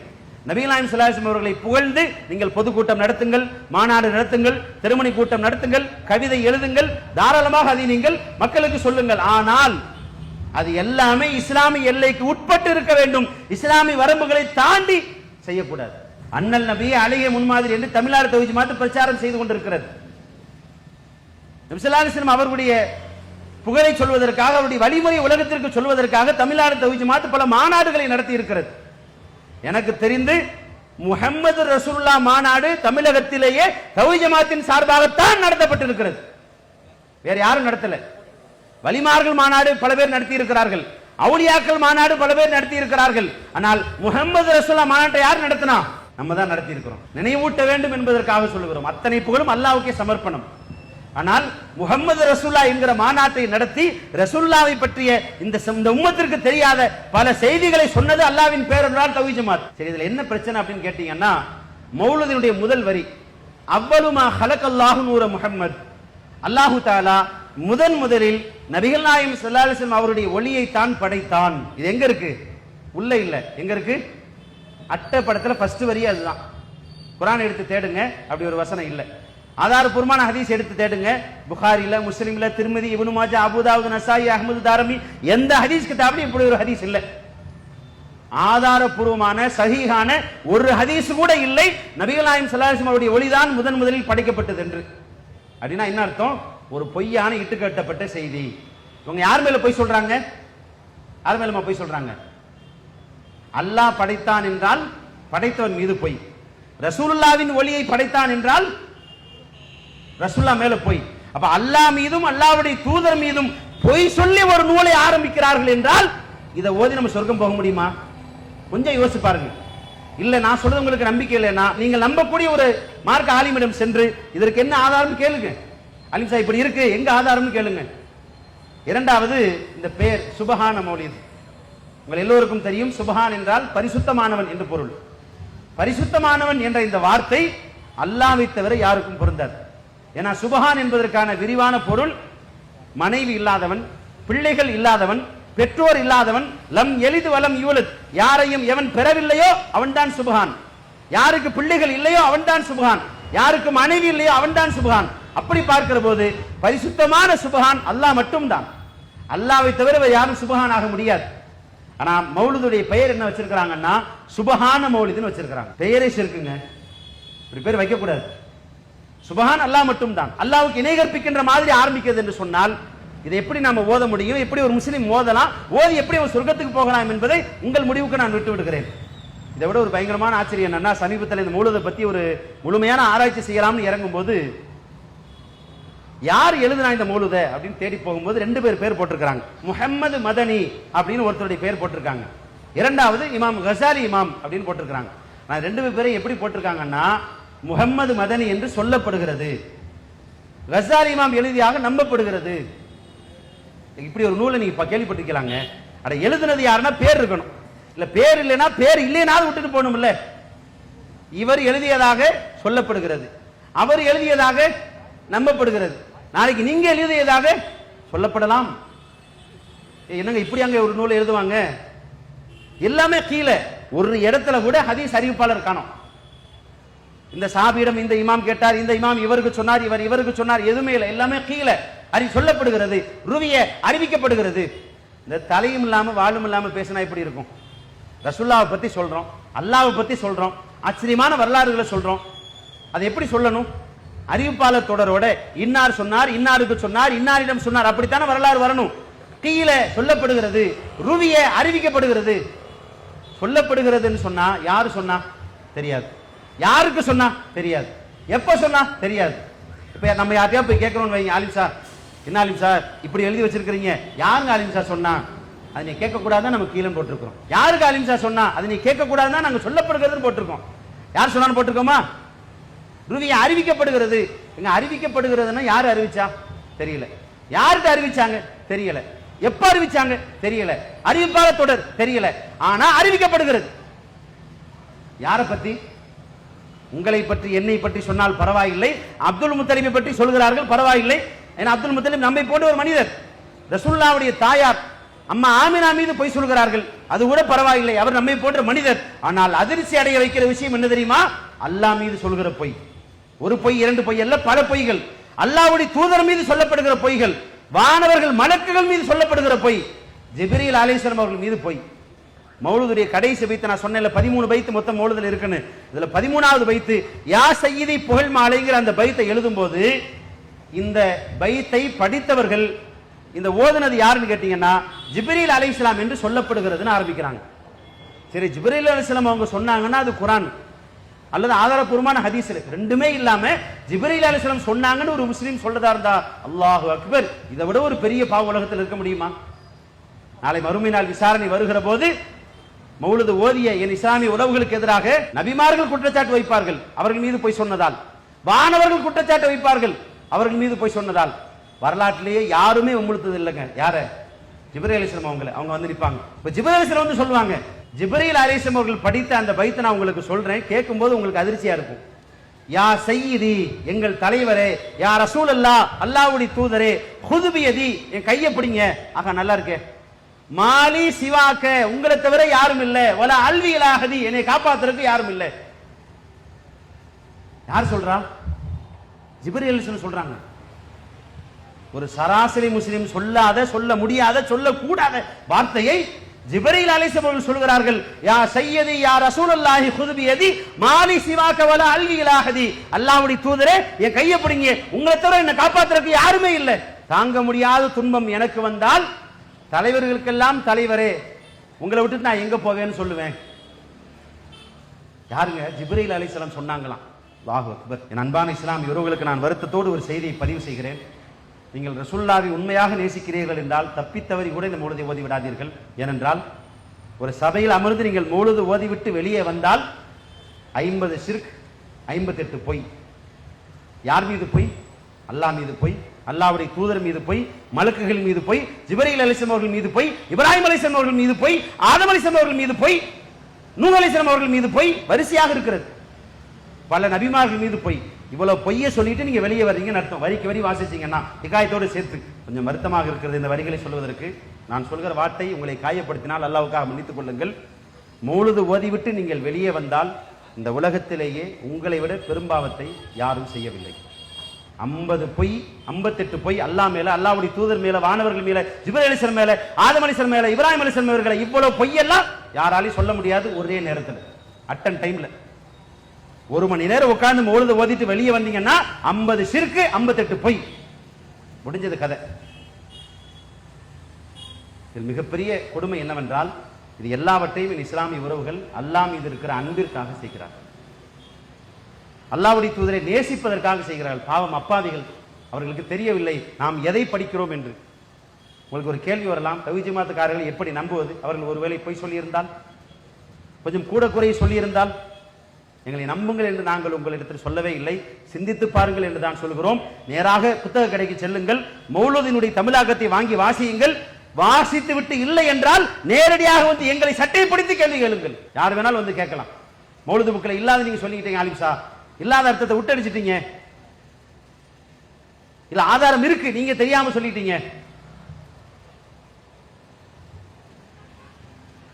நபிகள் நாயகம் ஸல்லல்லாஹு அலைஹி வஸல்லம் அவர்களை புகழ்ந்து நீங்கள் பொதுக்கூட்டம் நடத்துங்கள், மாநாடு நடத்துங்கள், திருமணி கூட்டம் நடத்துங்கள், கவிதை எழுதுங்கள், தாராளமாக அதை நீங்கள் மக்களுக்கு சொல்லுங்கள். ஆனால் அது எல்லாமே இஸ்லாமிய எல்லைக்கு உட்பட்டு இருக்க வேண்டும், இஸ்லாமிய வரம்புகளை தாண்டி செய்யக்கூடாது. அண்ணல் நபி அழகிய முன்மாதிரி என்று தமிழ்நாடு தௌஹீத் ஜமாத் பிரச்சாரம் செய்து கொண்டிருக்கிறது. நபி ஸல்லல்லாஹு அலைஹி வஸல்லம் அவர்களுடைய புகழை சொல்வதற்காக, அவருடைய வழிமுறை உலகத்திற்கு சொல்வதற்காக தமிழ்நாடு தௌஹீத் ஜமாத் பல மாநாடுகளை நடத்தி இருக்கிறது. எனக்கு தெரிந்து முஹம்மது ரசூலுல்லாஹ் மாநாடு தமிழகத்திலேயே தௌஹீத் ஜமாத்தின் சார்பாகத்தான் நடத்தப்பட்டிருக்கிறது, வேற யாரும் நடத்தல. வலிமார்கள் மாநாடு பல பேர் நடத்தி இருக்கிறார்கள், அவுலியாக்கள் மாநாடு பல பேர் நடத்தி இருக்கிறார்கள். ஆனால் முஹம்மது ரசூலுல்லாஹ் மாநாட்டை யார் நடத்தினா? நம்ம தான் நடத்தி இருக்கிறோம். நினைவூட்ட வேண்டும் என்பதற்காக சொல்லுகிறோம். அத்தனை புகழும் அல்லாஹ்வுக்கே சமர்ப்பணம். ஆனால் முஹம்மது ரசூலுல்லாஹ் என்கிற மாநாட்டை நடத்தி ரசூலுல்லாஹ்வை பற்றிய இந்த உம்மத்திற்கு தெரியாத பல செய்திகளை சொன்னது அல்லாஹ்வின் பேரொருளால் தௌஹீத் ஜமாத். சரி, இதுல என்ன பிரச்சனை அப்படின்னு கேட்டீங்கன்னா, மௌலூதினுடைய முதல் வரி அவ்வலுமா ஹலகல்லாஹு நூர முஹம்மத், அல்லாஹு தஆலா முதலில் நபிகள் நாயகம் ஸல்லல்லாஹு அலைஹி வஸல்லம் அவருடைய ஒளியை தான் படைத்தான். இது எங்க இருக்கு? உள்ள இல்ல, எங்க இருக்கு? அட்டப்படத்துல ஃபர்ஸ்ட் வரி அதுதான். குர்ஆன் எடுத்து தேடுங்க, அப்படி ஒரு வசனம் இல்ல. ஆதாரபூர்வமான ஹதீஸ் எடுத்து தேடுங்க, புகாரில, முஸ்லிம்ல, திர்மிதி, இப்னு மாஜா, அபூதாவுத், நசாயி, அஹ்மது, தாரமி, எந்த ஹதீஸ் கிதாபிலும் இப்படி ஒரு ஹதீஸ் இல்ல. ஆதாரபூர்வமான சஹீஹான ஒரு ஹதீஸ் கூட இல்லை நபிகள் நாயகம் ஸல்லல்லாஹு அலைஹி வஸல்லம் அவருடைய ஒளிதான் முதலில் படைக்கப்பட்டது என்று. அப்படின்னா என்ன அர்த்தம்? ஒரு பொய்யான இட்டுக்கட்டப்பட்ட செய்தி. இவங்க யார் மேல போய் சொல்றாங்க? யார் மேல போய் சொல்றாங்க? அல்லாஹ் படைத்தான் என்றால் படைத்தவன் மீது பொய், ரசூலுல்லாஹ்வின் ஒளியை படைத்தான் என்றால் ரசூலுல்லாஹ் மேல பொய். அப்ப அல்லாஹ் மீதும் அல்லாஹ்வுடைய தூதர் மீதும் பொய் சொல்லி ஒரு நூலை ஆரம்பிக்கிறார்கள் என்றால் இதை ஓதி நம்ம சொர்க்கம் போக முடியுமா? கொஞ்சம் யோசிச்சு பாருங்க. இல்ல நான் சொல்றது உங்களுக்கு நம்பிக்கை இல்லைன்னா நீங்கள் நம்பக்கூடிய ஒரு மார்க்க ஆலிமிடம் சென்று இதற்கு என்ன ஆதாரம் கேளுங்க. அலிம் சாஹிப் இப்படி இருக்கு, எங்க ஆதாரம்னு கேளுங்க. இரண்டாவது, இந்த பெயர் சுபஹான மௌலித், உங்கள் எல்லோருக்கும் தெரியும், சுபஹான் என்றால் பரிசுத்தமானவன் என்று பொருள். பரிசுத்தமானவன் என்ற இந்த வார்த்தை அல்லாஹ்வை தவிர யாருக்கும் பொருந்தாது. ஏன்னா சுபஹான் என்பதற்கான விரிவான பொருள் மனைவி இல்லாதவன், பிள்ளைகள் இல்லாதவன், பெற்றோர் இல்லாதவன், லம் எலிது வலம் யூலத், யாரையும் எவன் பெறவில்லையோ அவன்தான் சுபஹான். யாருக்கு பிள்ளைகள் இல்லையோ அவன்தான் சுபஹான், யாருக்கு மனைவி இல்லையோ அவன்தான் சுபஹான். அப்படி பார்க்கிற போது பரிசுத்தமான சுபஹான் அல்லாஹ் மட்டும்தான். அல்லாஹ்வை தவிர யாரும் சுபஹான் ஆக முடியாது. ஆனா மௌலிதுடைய பெயர் என்ன வச்சிருக்காங்கன்னா சுபஹான மௌலிதுன்னு வச்சிருக்காங்க. பெயரே இருக்குங்க, இப்படி பேர் வைக்க கூடாது. சுபஹான் அல்லாஹ் மட்டும்தான். அல்லாஹ்வுக்கு இணை கற்பிக்கின்ற மாதிரி ஆரம்பிக்கிறது என்று சொன்னால் இதை எப்படி நாம ஓத முடியும்? எப்படி ஒரு முஸ்லிம் ஓதலாம்? ஓதி எப்படி ஒரு சொர்க்கத்துக்கு போகலாம் என்பதை உங்கள் முடிவுக்கு நான் விட்டு விடுகிறேன். இதை விட ஒரு பயங்கரமான ஆச்சரியம் என்னன்னா, சமீபத்தில் இந்த மௌலிதை பத்தி ஒரு முழுமையான ஆராய்ச்சி செய்யலாம்னு இறங்கும் போது யார் எழுதுனா இந்த மௌலிதை அப்படின்னு தேடி போகும்போது 2 பேர் போட்டிருக்காங்க. முஹம்மது மதனி அப்படின்னு ஒருத்தருடைய பேர் போட்டிருக்காங்க, இரண்டாவது இமாம் கசாலி இமாம் அப்படின்னு போட்டிருக்காங்க. நான் 2 பேரையும் எப்படி போட்டிருக்காங்கன்னா, முஹம்மது மதனி என்று சொல்லப்படுகிறது, கசாலி இமாம் எழுதியாக நம்பப்படுகிறது. இப்படி ஒரு நூலை நீங்க கேள்விப்பட்டிருக்கலாங்க. அட எழுதுனது யாருன்னா பேர் இருக்கணும், இல்ல பேர் இல்லைன்னா பேர் இல்லைனாலும் விட்டுட்டு போகணும். இல்ல இவர் எழுதியதாக சொல்லப்படுகிறது, அவர் எழுதியதாக நம்பப்படுகிறது, நாளைக்கு நீங்க எழுதியதாக சொல்லப்படலாம். என்னங்க இப்படி அங்க ஒரு நூலை எழுதுவாங்க? எல்லாமே கீழே ஒரு இடத்துல கூட ஹதீஸ் அறிவிப்பாளர் காணோம். இந்த சாபியிடம் இந்த இமாம் கேட்டார், இந்த இமாம் இவருக்கு சொன்னார், இவர் இவருக்கு சொன்னார், எதுவுமே இல்லை. எல்லாமே கீழே சொல்லப்படுகிறது, ருவிய அறிவிக்கப்படுகிறது. இந்த தலையும் இல்லாம வாழும் இல்லாம பேசினா எப்படி இருக்கும்? ரசூலுல்லாஹ்வை பத்தி சொல்றோம், அல்லாஹ்வை பத்தி சொல்றோம், ஆச்சரியமான வரலாறுகளை சொல்றோம். அதை எப்படி சொல்லணும்? அறிவிப்பாளர் தொடரோட இன்னார் சொன்னார், இன்னாருக்கு சொன்னார், இன்னாரிடம் சொன்னார், அப்படித்தானே வரலாறு வரணும். கீழே சொல்லப்படுகிறது, ருவிய அறிவிக்கப்படுகிறது. சொல்லப்படுகிறதுன்னு சொன்னா யாரு சொன்னா தெரியாது, யாருக்கு சொன்னா தெரியாது, எப்ப சொன்னா தெரியாது. இப்ப நம்ம யார்ட்டையா போய் கேட்கணும்னு வைங்க, ஆலிம் சார் என்ன ஆலிம் சார் இப்படி எழுதி வச்சிருக்கிறீங்க, யாருங்க ஆலிம் சார் சொன்னா? அதை நீ கேட்க கூடாதுதான் நம்ம கீழே போட்டிருக்கோம். யாருக்கு ஆலிம் சார் சொன்னா அதை நீ கேட்க கூடாதுதான் நாங்க சொல்லப்படுகிறதுன்னு போட்டிருக்கோம். யார் சொன்னான்னு போட்டிருக்கோமா? ருவிய அறிவிக்கப்படுகிறது. எங்க அறிவிக்கப்படுகிறதுன்னா யாரு அறிவிச்சா தெரியல, யாருக்கு அறிவிச்சாங்க தெரியல. எப்ப அறிவிச்சாங்க தெரியல, அறிவிப்பாக தொடர் தெரியல, ஆனா அறிவிக்கப்படுகிறது. யாரை பத்தி? உங்களை பற்றி என்னை பற்றி சொன்னால் பரவாயில்லை, அப்துல் முத்தலிபை பற்றி சொல்கிறார்கள் பரவாயில்லை. ஏன்னா அப்துல் முத்தலிப் நம்மை போன்ற ஒரு மனிதர், ரசூலுல்லாஹ்வுடைய தாயார் அம்மா ஆமினா மீது பொய் சொல்கிறார்கள், அது கூட பரவாயில்லை, அவர் நம்மை போன்ற மனிதர். ஆனால் அதிர்ச்சி அடைய வைக்கிற விஷயம் என்ன தெரியுமா? அல்லாஹ் மீது சொல்கிற பொய். ஒரு பொய் இரண்டு பொய் அல்ல, பல பொய்கள். அல்லாஹ்வுடைய தூதர் மீது சொல்லப்படுகிற பொய்கள், வானவர்கள் மலக்குகள் மீது சொல்லப்படுகிற பொய், ஜிப்ரீல் அலைஹிஸ்ஸலாம் அவர்கள் மீது பொய். மௌலூதுடைய கடைசி பைத்து நான் சொன்னேன்ல, 13 பைத்து மொத்தம் மௌலூதுல இருக்குன்னு, இதுல 13வது பைத்து யா சய்யிதி புகழ் மாலைங்கிற அந்த பைத்தை எழுதும்போது இந்த பைத்தை படித்தவர்கள் இந்த ஓதுனது யாருன்னு கேட்டீங்கன்னா ஜிப்ரீல் அலைஹிஸ்ஸலாம் என்று சொல்லப்படுகிறதுன்னு ஆரம்பிக்கிறாங்க. சரி, ஜிப்ரீல் அலைஹிஸ்ஸலாம் அவங்க சொன்னாங்கன்னா அது குர்ஆன் அல்லது ஆதாரபூர்வமான ஹதீஸ், ரெண்டுமே இல்லாம ஜிப்ரீல் அலைஹிஸ்ஸலாம் சொன்னாங்கன்னு ஒரு முஸ்லீம் சொல்றதா இருந்தா அல்லாஹு அக்பர், இதை விட ஒரு பெரிய பாவ உலகத்தில் இருக்க முடியுமா? நாளை மறுமை நாள் விசாரணை வருகிற போது மௌலூது ஓதிய என் இஸ்லாமிய உறவுகளுக்கு எதிராக நபிமார்கள் குற்றச்சாட்டு வைப்பார்கள், அவர்கள் மீது போய் சொன்னதால். வானவர்கள் குற்றச்சாட்டு வைப்பார்கள், அவர்கள் மீது போய் சொன்னதால். வரலாற்றிலேயே யாருமே உம்முழுத்தது இல்லைங்க. யார? ஜிப்ரீல் அலைஹிஸ்ஸலாம் அவங்க வந்து நிற்பாங்க. இப்ப ஜிப்ரீல் அலைஹிஸ்ஸலாம் வந்து சொல்லுவாங்க. ஜிப்ரீல் அலைஹிஸ்ஸலாம் அவர்கள் படித்த அந்த பைத்தை நான் உங்களுக்கு சொல்றேன், கேட்கும்போது உங்களுக்கு அதிர்ச்சியா இருக்கும். யா சய்யிதி, எங்கள் தலைவரே, யா ரசூலல்லாஹ், அல்லாஹ்வுடைய தூதரே, ஹுது பியதி, என் கையை பிடிங்க. ஆகா, நல்லா இருக்கே. மாலி சிவாக்க, உங்களை தவிர யாரும் இல்ல, வல அல்வி இலாஹதி, என்னை காப்பாத்துறதுக்கு யாரும் இல்ல. யார் சொல்றா? ஜிப்ரீல் அலைஹிஸ்ஸலாம் சொல்றாங்க. ஒரு சராசரி முஸ்லிம் சொல்லாத, சொல்ல முடியாத, சொல்லக்கூடாத வார்த்தையை ஜிப்ரீல் அலைஹிஸ்ஸலாம் அவர்கள் சொல்கிறார்கள். யா சய்யிதி யா ரசூலுல்லாஹி ஹுது பியதி மாலி சிவாக்க வல அல்வி இலாஹதி, அல்லாஹ்வுடைய தூதரே என் கையை பிடிங்க, உங்களை தவிர என்னை காப்பாத்துறதுக்கு யாருமே இல்ல. தாங்க முடியாத துன்பம் எனக்கு வந்தால் தலைவர்களுக்கெல்லாம் தலைவரே, உங்களை விட்டுட்டு நான் எங்க போவேன்னு சொல்லுவேன். யாருங்க? ஜிப்ரீல் அலைஹிஸ்ஸலாம் சொன்னாங்களாம். அல்லாஹு அக்பர். என் அன்பான இஸ்லாமிய உறவுகளுக்கு நான் வருத்தத்தோடு ஒரு செய்தியை பதிவு செய்கிறேன். நீங்கள் ரசூலுல்லாஹ்வை உண்மையாக நேசிக்கிறீர்கள் என்றால் தப்பித்தவறி கூட இந்த மௌலூதை ஓதி விடாதீர்கள். ஏனென்றால் ஒரு சபையில் அமர்ந்து நீங்கள் மௌலூது ஓதிவிட்டு வெளியே வந்தால் 50 ஷிர்க், 58 பொய். யார் மீது பொய்? அல்லாஹ் மீது பொய், அல்லாஹ்வுடைய தூதர் மீது பொய், மலக்குகள் மீது பொய், ஜிப்ரீல் அலைஹிஸ்ஸலாம் அவர்கள் மீது பொய், இப்ராஹிம் அலைஹிஸ்ஸலாம் அவர்கள் மீது பொய், ஆதம் அலைஹிஸ்ஸலாம் அவர்கள் மீது பொய், நூஹ் அலைஹிஸ்ஸலாம் அவர்கள் மீது பொய், வரிசையாக இருக்கிறது. பல நபிமார்கள் மீது பொய். இவ்வளவு பொய்யை சொல்லிட்டு நீங்க வெளியே வர்றீங்கன்னு அர்த்தம். வரிக்கு வரி வாசிச்சீங்கன்னா ஹிகாயத்தோடு சேர்த்து கொஞ்சம் வருத்தமாக இருக்கிறது இந்த வரிகளை சொல்வதற்கு. நான் சொல்கிற வார்த்தை உங்களை காயப்படுத்தினால் அல்லாஹ்வுக்காக மன்னித்துக் கொள்ளுங்கள். மௌலூது ஓதிவிட்டு நீங்கள் வெளியே வந்தால் இந்த உலகத்திலேயே உங்களை விட பெரும்பாவத்தை யாரும் செய்யவில்லை. 50 பொய், 58 பொய் அல்லாஹ் மேல, அல்லாஹ்வுடைய தூதர் மேல, வானவர்கள் மேல, ஜிப்ரீல் அலைஹிஸ்ஸலாம் மேல, ஆதம் அலைஹிஸ்ஸலாம் மேல, இப்ராஹிம் அலைஹிஸ்ஸலாம் அவர்களை இவ்வளவு பொய்யெல்லாம் யாராலையும் சொல்ல முடியாது ஒரே நேரத்தில், அட்டன் டைம்ல. 1 மணி நேரம் உட்கார்ந்து மௌலூது ஓதிட்டு வெளியே வந்தீங்கன்னா 50 ஷிர்க், 58 பொய், முடிஞ்சது கதை. இதில் மிகப்பெரிய கொடுமை என்னவென்றால் இது எல்லாவற்றையும் இஸ்லாமிய உறவுகள் அல்லாஹ் மீது இருக்கிற அன்பிற்காக செய்கிறார்கள், அல்லாஹ்வுடைய தூதரை நேசிப்பதற்காக செய்கிறார்கள். பாவம் அப்பாவிகள், அவர்களுக்கு தெரியவில்லை நாம் எதை படிக்கிறோம் என்று. உங்களுக்கு ஒரு கேள்வி வரலாம், தவ்ஹீத் ஜமாத்துக்காரர்களை எப்படி நம்புவது? அவர்கள் ஒருவேளை பொய் சொல்லியிருந்தால், கொஞ்சம் கூட குறைய சொல்லியிருந்தால், எங்களை நம்புங்கள் என்று நாங்கள் உங்களிடத்தில் சொல்லவே இல்லை, சிந்தித்து பாருங்கள் என்று தான் சொல்கிறோம். நேராக புத்தக கடைக்கு செல்லுங்கள், மௌலூதினுடைய தமிழாக்கத்தை வாங்கி வாசியுங்கள். வாசித்து விட்டு இல்லை என்றால் நேரடியாக வந்து எங்களை சட்டைப்படுத்தி கேள்வி கேளுங்கள். யார் வேணாலும் வந்து கேட்கலாம். மௌலூது புக்கில் இல்லாத நீங்க சொல்லிக்கிட்டீங்க ஆலிம்சா, இல்லாத அர்த்தத்தை விட்டடிச்சிட்டீங்க, இல்ல ஆதாரம் இருக்கு நீங்க தெரியாம சொல்லிட்டீங்க.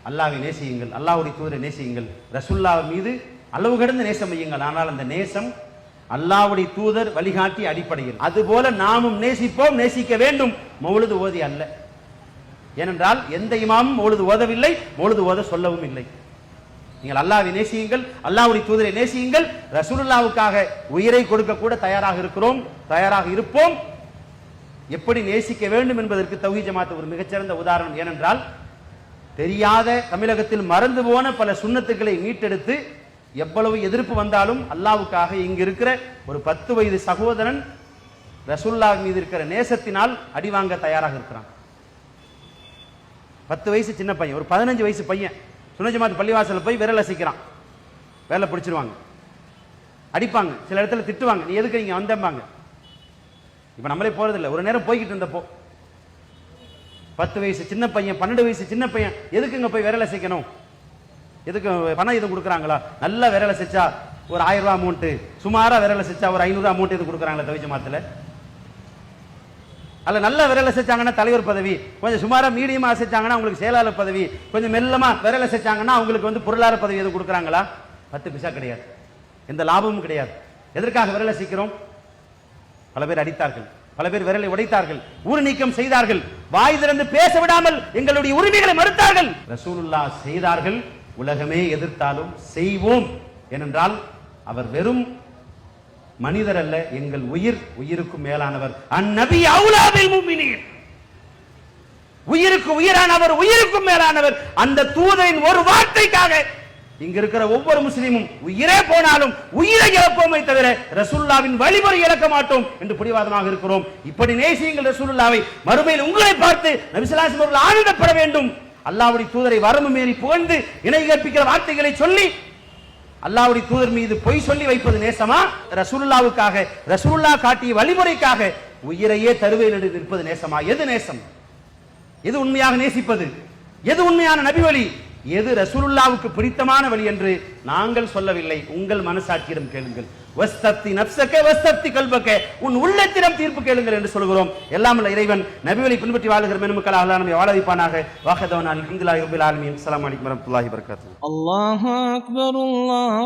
அல்லாஹ்வை நேசியுங்கள், அல்லாஹ்வுடைய தூதரை நேசியுங்கள், ரசூலுல்லாஹ் மீது அளவு கடந்த நேசம் வையுங்கள். ஆனால் அந்த நேசம் அல்லாஹ்வுடைய தூதர் வழிகாட்டி அடிப்படையில். அதுபோல நாமும் நேசிப்போம், நேசிக்க வேண்டும், மௌலூது ஓதி அல்ல. ஏனென்றால் எந்த இமாமும் மௌலூது ஓதவில்லை, மௌலூது ஓத சொல்லவும் இல்லை. நீங்கள் அல்லாஹ்வை நேசியுங்கள், அல்லாஹ்வுடைய தூதரை நேசியுங்கள். ரசூலுல்லாஹ்வுக்காக உயிரை கொடுக்க கூட தயாராக இருக்கிறோம், தயாராக இருப்போம். எப்படி நேசிக்க வேண்டும் என்பதற்கு தவ்ஹீத் ஜமாத் ஒரு மிகச்சிறந்த உதாரணம். ஏனென்றால் தெரியாத, தமிழகத்தில் மறந்து போன பல சுன்னத்துக்களை மீட்டெடுத்து எவ்வளவு எதிர்ப்பு வந்தாலும் அல்லாஹ்வுக்காக இங்கு இருக்கிற ஒரு 10 வயது சகோதரன் ரசூலுல்லாஹ் மீது இருக்கிற நேசத்தினால் அடிவாங்க தயாராக இருக்கிறான். 10 வயசு சின்ன பையன், ஒரு 15 வயசு பையன் சுன்னத் ஜமாத் பள்ளிவாசல் போய் விரல் அசைக்கிறான். வேலை பிடிச்சிருவாங்க, அடிப்பாங்க, சில இடத்துல திட்டுவாங்க, நீ எதுக்கு நீங்க வந்தம்பாங்க. இப்ப நம்மளே போறதில்லை, ஒரு நேரம் போய்கிட்டு இருந்தப்போ 10 வயசு சின்ன பையன், 12 வயசு சின்ன பையன் எதுக்குங்க போய் விரலை சேர்க்கணும்? எதுக்கு பணம் எதுவும் கொடுக்குறாங்களா? நல்லா விரலை செச்சா ஒரு 1000 ரூபாய் அமௌண்ட், சுமாரா விரலை செச்சா ஒரு 500 ரூபாய் அமௌண்ட் எது கொடுக்குறாங்களா தவிச்ச மாத்துல? அல்ல நல்ல விரலை செச்சாங்கன்னா தலைவர் பதவி, கொஞ்சம் சுமாரா மீடியமா செச்சாங்கன்னா உங்களுக்கு செயலாளர் பதவி, கொஞ்சம் மெல்லமா விரலை செச்சாங்கன்னா அவங்களுக்கு வந்து பொருளாதார பதவி எதுவும் கொடுக்குறாங்களா? 10 பைசா கிடையாது, எந்த லாபமும் கிடையாது. எதற்காக விரலை சீக்கிறோம்? பல பேர் அடித்தார்கள், பல பேர் விரலை உடைத்தார்கள், ஊர் நீக்கம் செய்தார்கள், வாய் திறந்து பேச விடாமல் எங்களுடைய உரிமைகளை மறுத்தார்கள். ரசூலுல்லாஹ் செய்தார்கள், உலகமே எதிர்த்தாலும் செய்வோம். ஏனென்றால் அவர் வெறும் மனிதர் அல்ல, எங்கள் உயிர், உயிருக்கும் மேலானவர். அந்நபி அவுலா பில் முஃமினீன், உயிருக்கு உயிரானவர், உயிருக்கும் மேலானவர். அந்த தூதரின் ஒரு வார்த்தைக்காக இங்க இருக்கிற ஒவ்வொரு முஸ்லிமும் உயிரே போனாலும் உயிரை இழப்போமே தவிர ரசூலுல்லாவின் வழிமுறை இழக்க மாட்டோம் என்று பிடிவாதமாக இருக்கிறோம். இப்படி நேசியுங்கள் ரசூலுல்லாவை. மறுமையில் உங்களை பார்த்து நபி ஸல்லல்லாஹு அலைஹி வஸல்லம் ஆனந்தப்பட வேண்டும். அல்லாஹ்வுடைய தூதரை வரம்பு மீறி புகழ்ந்து இணை கற்பிக்கிற வார்த்தைகளை சொல்லி அல்லாஹ்வுடைய தூதர் மீது பொய் சொல்லி வைப்பது நேசமா? ரசூலுல்லாவுக்காக, ரசூலுல்லாஹ் காட்டிய வழிமுறைக்காக உயிரையே தருவேன் என்று நிற்பது நேசமா? எது நேசம்? எது உண்மையாக நேசிப்பது? எது உண்மையான நபி வழி? எது ரசூலுல்லாவுக்கு பிடித்தமான வழி என்று நாங்கள் சொல்லவில்லை. உங்கள் மனசாட்சியிடம் கேளுங்கள். வஸ்தப்தி நப்ஸக வஸ்தப்தி கல்பக, உன் உள்ளத்திடம் தீர்ப்பு கேளுங்கள் என்று சொல்கிறோம். எல்லாம் வல்ல இறைவன் நபி வழி பின்பற்றி வாழுகிற மென்மக்கள் அல்லாஹ் நம்மை வாழ வைப்பானாக. வாஹதவனா அல்ஹம்துலில்லாஹி ரப்பில் ஆலமீன். அஸ்ஸலாமு அலைக்கும் வரஹ்மத்துல்லாஹி வபரகாத்துஹு. அல்லாஹு அக்பர், அல்லாஹ்